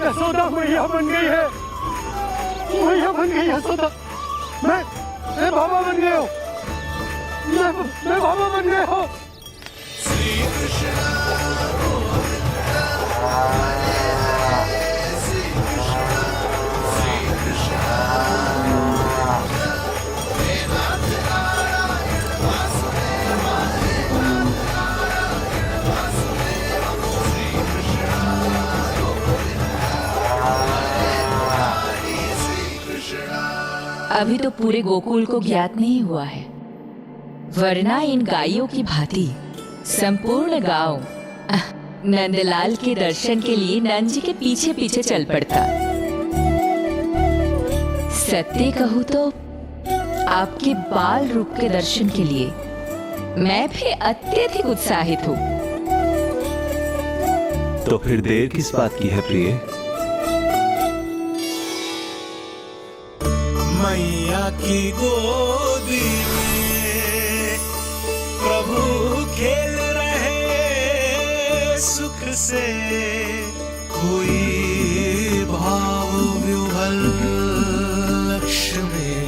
यशोदा मैया बन गई है। मैया बन गई यशोदा। मैं बाबा बन गया हूँ। मैं बाबा बन गया हूँ। अभी तो पूरे गोकुल को ज्ञात नहीं हुआ है, वरना इन गायों की भांति संपूर्ण गांव नंदलाल के दर्शन के लिए नंद जी के पीछे पीछे चल पड़ता। सत्य कहूँ तो आपके बाल रूप के दर्शन के लिए मैं भी अत्यधिक उत्साहित हूँ। तो फिर देर किस बात की है प्रिय? मैया की गोदी में प्रभु खेल रहे सुख से, कोई भाव विह्वल लक्ष्य में।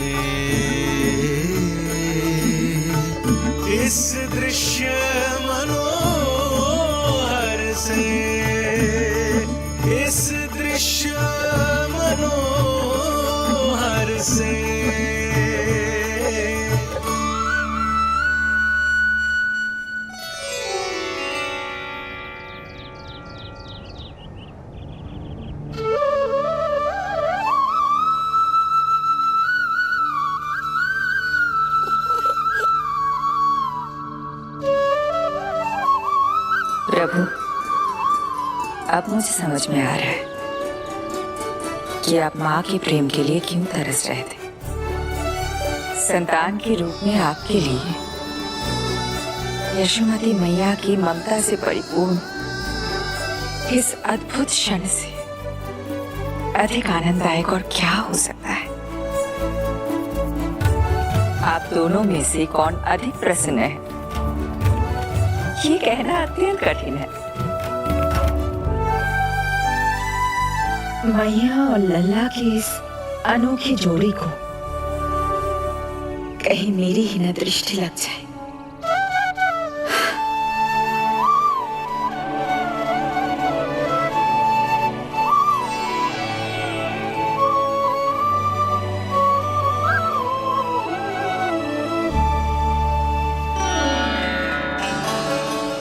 इस दृश्य मनोहर से, इस दृश्य मनोहर से। प्रभु, अब मुझे समझ में आ रहा है कि आप माँ के प्रेम के लिए क्यों तरस रहे थे। संतान के रूप में आपके लिए यशोमती मैया की ममता से परिपूर्ण इस अद्भुत क्षण से अधिक आनंददायक और क्या हो सकता है। आप दोनों में से कौन अधिक प्रसन्न है, ये कहना अत्यंत कठिन है। मैया और लल्ला की इस अनोखी जोड़ी को कहीं मेरी ही न दृष्टि लग जाए।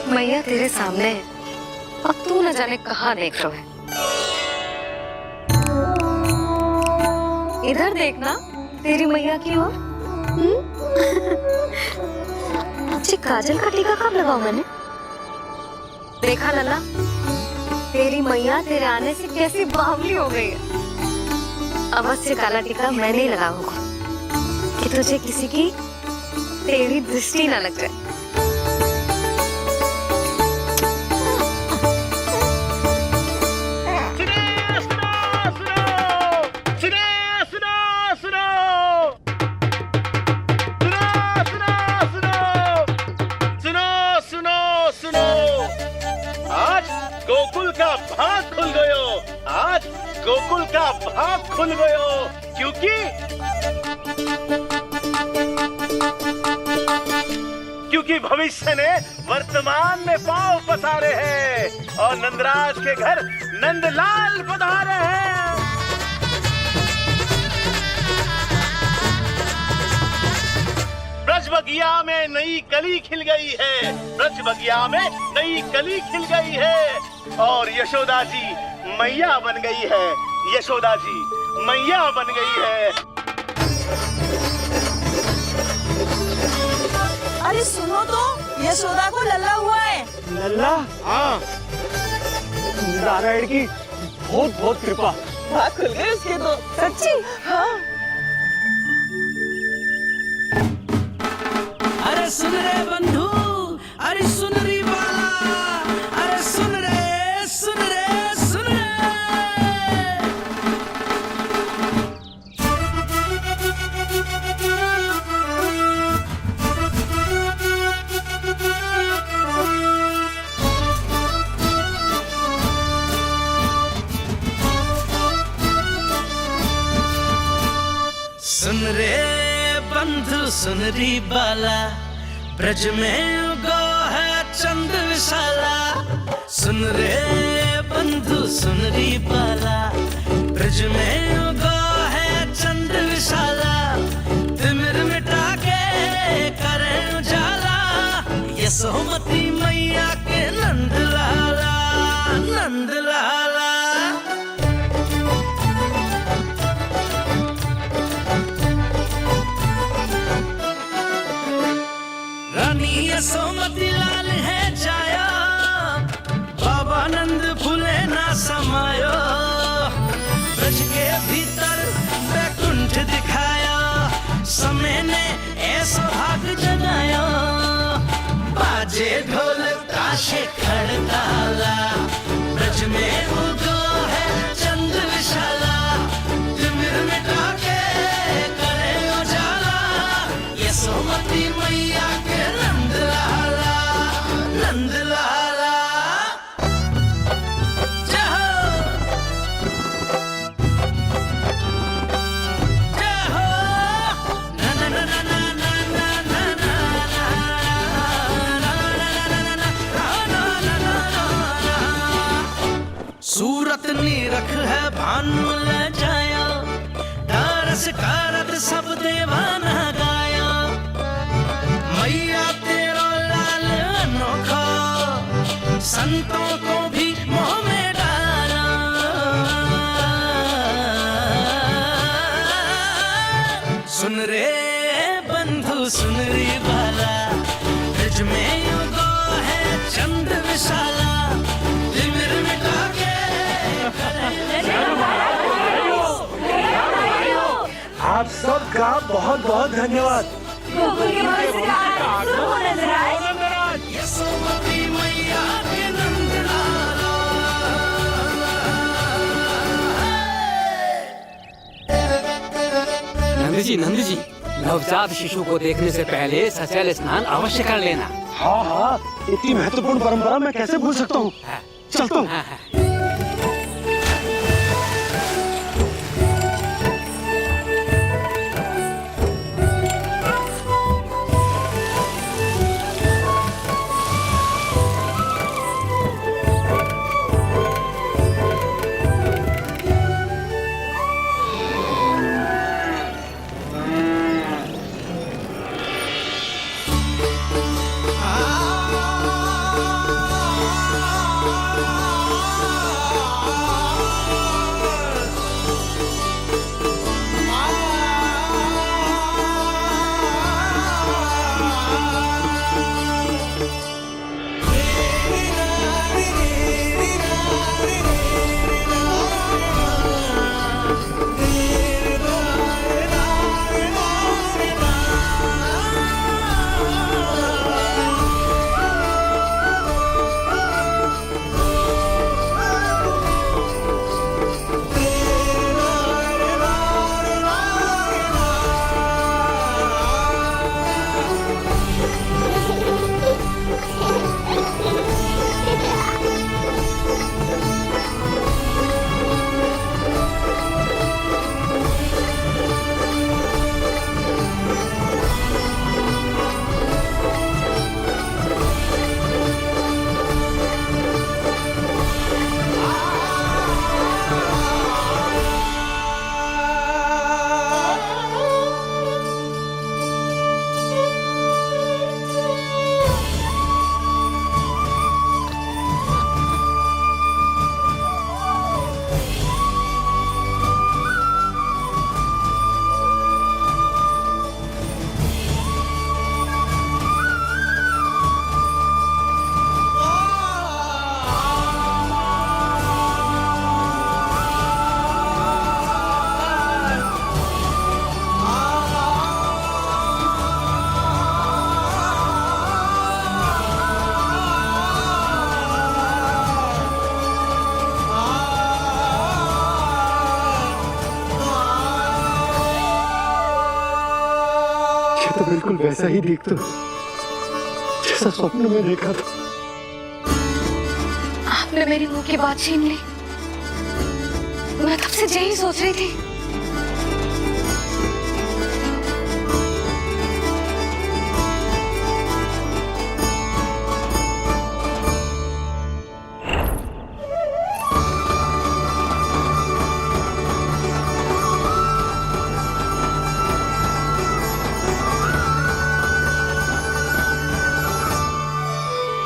मैया तेरे सामने है, अब तू न जाने कहाँ देख रहा है। इधर देखना तेरी मैया की ओर। अच्छी काजल का टीका कब लगाऊं मैंने? देखा लल्ला, तेरी मैया तेरे आने से कैसी बावली हो गई है। अवश्य काला टीका मैं नहीं लगाऊंगा कि तुझे किसी की तेरी दृष्टि न लग जाए। गोकुल का भाग खुल गयो। आज गोकुल का भाग खुल गयो, क्योंकि भविष्य ने वर्तमान में पांव पसारे हैं और नंदराज के घर नंदलाल पधारे हैं। ब्रज बगिया में नई कली खिल गई है, ब्रज बगिया में नई कली खिल गई है और यशोदा जी मैया बन गई है। यशोदा जी मैया बन गई है। अरे सुनो तो, यशोदा को लल्ला हुआ है। लल्ला? हाँ, नारायण की बहुत बहुत कृपा। भाग खुल गए उसके तो। सच्ची? हाँ। अरे सुन रे बंधु, अरे सुन री बाला, अरे सुन रे, सुन रे, सुन रे। सुन रे बंधु, सुन री बाला, ब्रज में उगो है चंद विशाला। सुन रे बंधु, सुन री बाला, ब्रज में उगो है चंद विशाला। तिमिर मिटा के करे उजाला, यशोमती मैया के नंद लाला, नंद लाला। रानी यशोमती लाल है जाया, बाबा नंद फूले ना समायो। ब्रज के भीतर बैकुंठ दिखाया, समय ने ऐसा भाग जगाया। बाजे ढोल ताशे खड़ताला, ब्रज में उगो है चंद विशाला। तिमिर मिटा के करे उजाला, यशोमती मैया के नंद लाला, नंद लाला। जय हो, जय हो। ना ना ना ना ना ना ना ना ना ना ना ना। सूरत निरख है भानु ले जाया, दारस कारत सब देवाना गाया। मैया तेरा लाल अनोखा, संतों को भी मोह में डाला। सुन रे बंधु, सुन रे बाला, ब्रज में युगो है चंद विशाला। तिमिर मिटा के आप सबका बहुत बहुत धन्यवाद। यशोमती मैया के नंद लाला। नंद जी, नंद जी, नवजात शिशु को देखने से पहले सचैल स्नान अवश्य कर लेना। हाँ हाँ, इतनी महत्वपूर्ण परंपरा मैं कैसे भूल सकता हूँ। चलता हूँ। तो बिल्कुल वैसा ही दिखता जैसा स्वप्न में देखा था। आपने मेरी मुंह की बात छीन ली। मैं कब से यही सोच रही थी।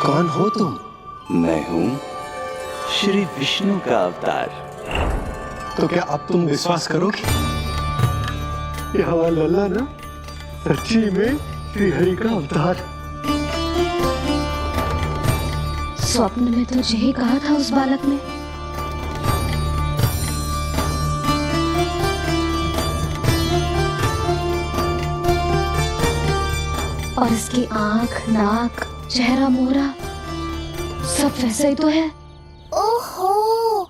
कौन हो तुम? मैं हूँ श्री विष्णु का अवतार। तो क्या अब तुम विश्वास करोगे कि हमारा लल्ला ना सच्ची में श्री हरि का अवतार? स्वप्न में तो यही कहा था उस बालक ने। और इसकी आंख, नाक, चेहरा, मोहरा सब वैसा ही तो है। ओहो,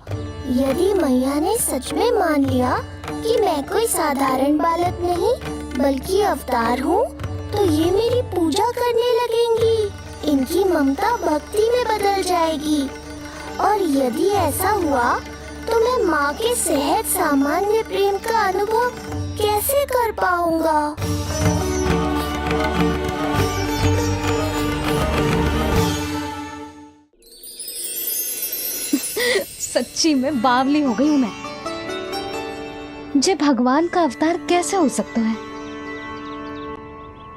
यदि मैया ने सच में मान लिया कि मैं कोई साधारण बालक नहीं बल्कि अवतार हूँ, तो ये मेरी पूजा करने लगेंगी। इनकी ममता भक्ति में बदल जाएगी। और यदि ऐसा हुआ तो मैं माँ के सहज सामान्य प्रेम का अनुभव कैसे कर पाऊंगा? सच्ची में बावली हो गई हूँ मैं। जे भगवान का अवतार कैसे हो सकता है?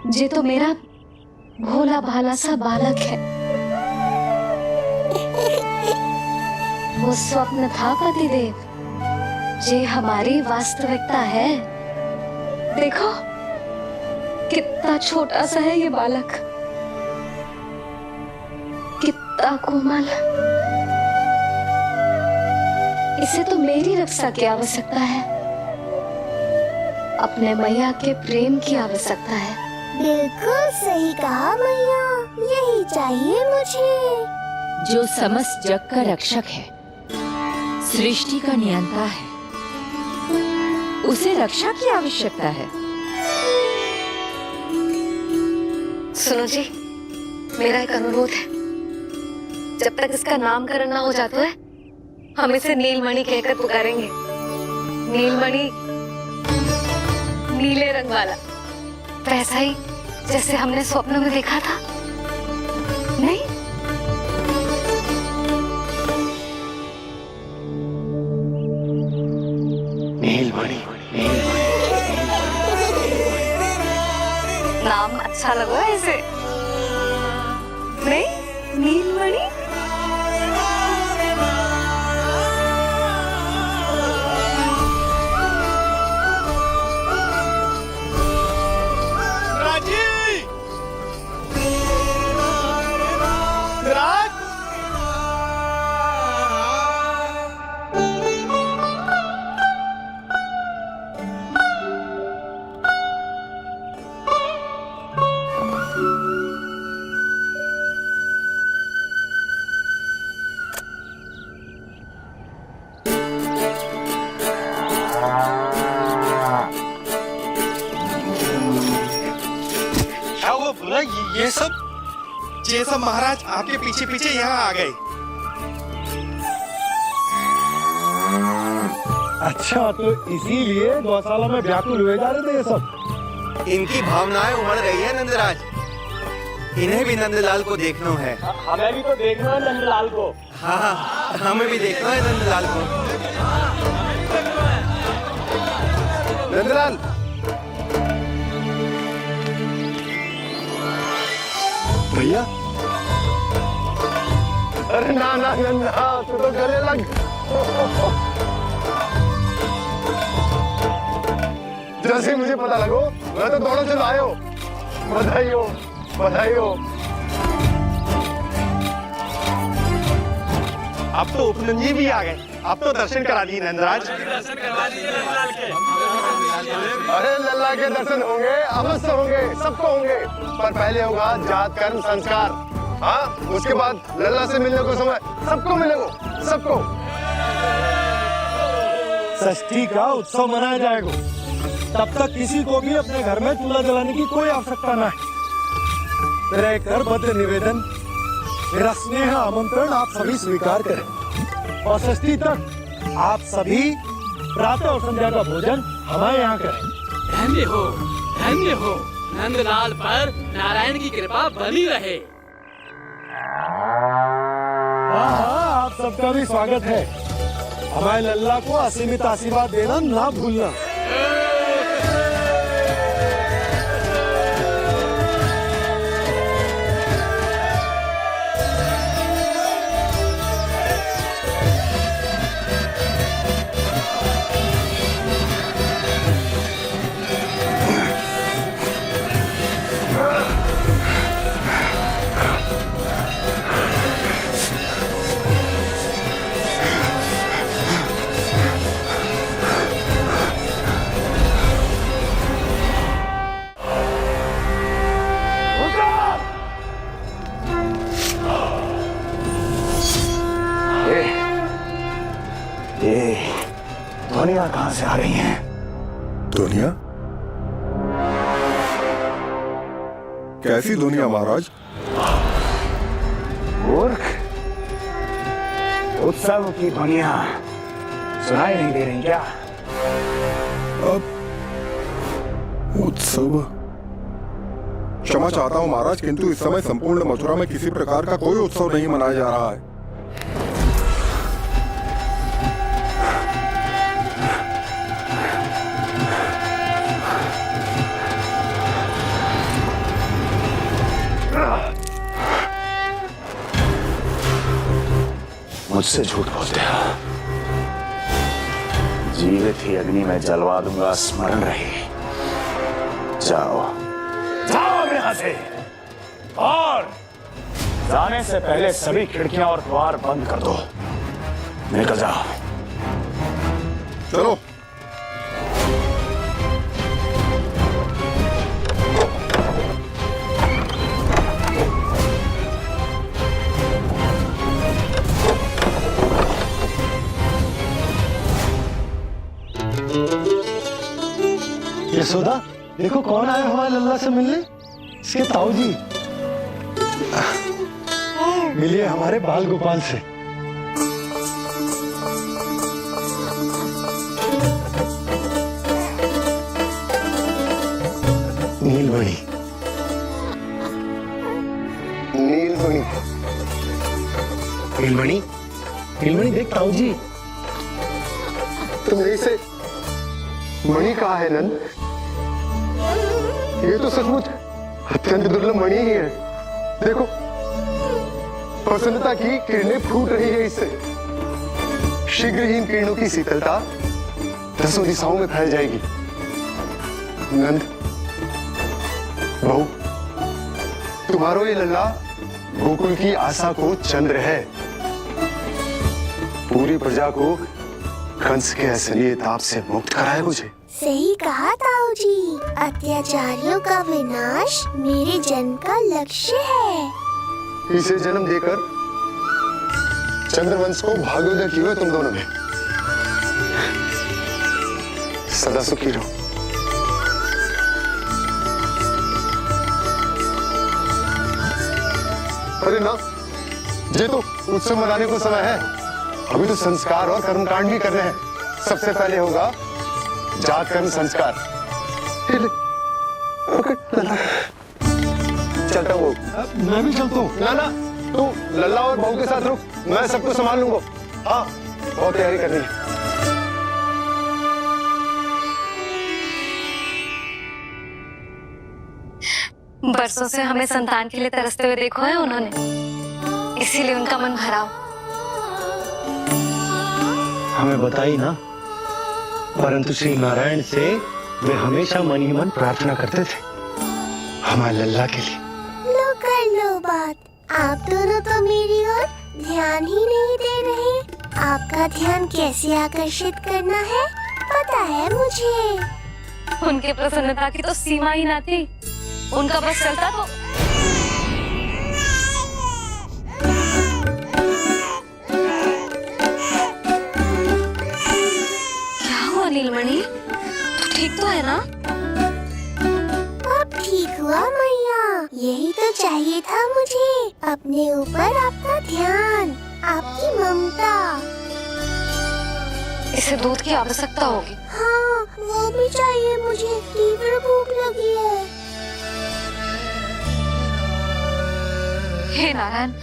जे तो मेरा भोला भाला सा बालक है। वो स्वप्न था पतिदेव, जे हमारी वास्तविकता है। देखो कितना छोटा सा है ये बालक, कितना कोमल। इसे तो मेरी रक्षा की आवश्यकता है, अपने मैया के प्रेम की आवश्यकता है। बिल्कुल सही कहा मैया, यही चाहिए मुझे। जो समस्त जग का रक्षक है, सृष्टि का नियंता है, उसे रक्षा की आवश्यकता है। सुनो जी, मेरा एक अनुरोध है। जब तक इसका नामकरण ना हो जाता है, हम इसे नीलमणि कहकर पुकारेंगे। नीलमणि नीले रंग वाला, वैसा ही जैसे हमने स्वप्न में देखा था। नहीं? नीलमणि। नाम अच्छा लगा इसे? नहीं? नीलमणि। ये सब महाराज आपके पीछे पीछे यहाँ आ गए। अच्छा, तो इसीलिए गौशाला में व्याकुल हुए जा रहे थे ये सब। इनकी भावनाएं उमड़ रही है नंदराज। इन्हें भी नंदलाल को देखना है। हमें भी तो देखना है नंदलाल को। हाँ, हमें भी देखना है नंदलाल को। नंदलाल, भैया। अरे ना ना नंदा, तू तो गले लग। जैसे मुझे पता लगो, मैं तो दौड़ो चलो आयो। बधाई हो, बधाई हो। अब तो उपनंद जी भी आ गए। अब तो दर्शन करा दिए नंदराज। अरे लल्ला के दर्शन होंगे, अवश्य होंगे, सबको होंगे। पर पहले होगा जात कर्म संस्कार। हाँ, उसके बाद लल्ला से मिलने को समय सबको मिलेगा, सबको। षष्ठी का उत्सव मनाया जाएगा। तब तक किसी को भी अपने घर में चूल्हा जलाने की कोई आवश्यकता न है। मेरा एक करबद्ध निवेदन, मेरा स्नेह आमंत्रण आप सभी स्वीकार करें और षष्ठी तक आप सभी प्रातः और संध्या का भोजन हमारे यहाँ करें। धन्य हो नंदलाल पर नारायण की कृपा बनी रहे। हाँ, आप सबका भी स्वागत है। हमारे लल्ला को असीमित आशीर्वाद देना ना भूलना। ध्वनियां कहां से आ रही हैं? ध्वनियां? कैसी ध्वनियां महाराज? मूर्ख, उत्सव की ध्वनियां सुनाई नहीं दे रही क्या? अब उत्सव? क्षमा चाहता हूं महाराज, किंतु इस समय संपूर्ण मथुरा में किसी प्रकार का कोई उत्सव नहीं मनाया जा रहा है। मुझसे झूठ बोलते हो। जीवित ही अग्नि में जलवा दूंगा, स्मरण रहे। जाओ जाओ यहां से, और जाने से पहले सभी खिड़कियां और द्वार बंद कर दो। निकल जाओ। चलो। यशोदा, देखो कौन आया हुआ है लल्ला से मिलने। इसके ताऊ जी मिलिए हमारे बाल गोपाल से। नीलमणि, नीलमणि, नीलमणि, नीलमणि देख ताऊ जी। तुम यही से मणि कहा है नंद? ये तो सचमुच अत्यंत दुर्लभ मणि ही है। देखो, प्रसन्नता की किरणें फूट रही है इससे। शीघ्र ही इन किरणों की शीतलता दसों दिशाओं में फैल जाएगी। नंद, बहू, तुम्हारो ये लल्ला गोकुल की आशा को चंद्र है। पूरी प्रजा को कंस के असली ताप से मुक्त कराए मुझे। सही कहा ताऊ जी, अत्याचारियों का विनाश मेरे जन्म का लक्ष्य है। इसे जन्म देकर चंद्रवंश को भाग्योदय किए तुम दोनों ने। सदा सुखी रहो। अरे ना, ये तो उत्सव मनाने को समय है। अभी तो संस्कार और कर्मकांड भी करने हैं। सबसे पहले होगा जात कर्म संस्कार। चलता हूँ। मैं भी चलता हूँ। ना ना, तू लल्ला और बहू के साथ रुक, मैं सबको संभाल लूंगा। हाँ, बहुत तैयारी करनी है। बरसों से हमें संतान के लिए तरसते हुए देखो है उन्होंने, इसीलिए उनका मन भरा। हमें बताई ना, परंतु श्री नारायण से वे हमेशा मन ही मन प्रार्थना करते थे हमारे लल्ला के लिए। लो कर लो बात। आप दोनों तो मेरी ओर ध्यान ही नहीं दे रहे। आपका ध्यान कैसे आकर्षित करना है पता है मुझे। उनके प्रसन्नता की तो सीमा ही ना थी। उनका बस चलता तो क्या हुआ नीलमणि? ठीक तो है ना? अब ठीक हुआ मैया, यही तो चाहिए था मुझे। अपने ऊपर आपका ध्यान, आपकी ममता। इसे दूध की आवश्यकता होगी। हाँ, वो भी चाहिए मुझे, तीव्र भूख लगी है। हे नारायण,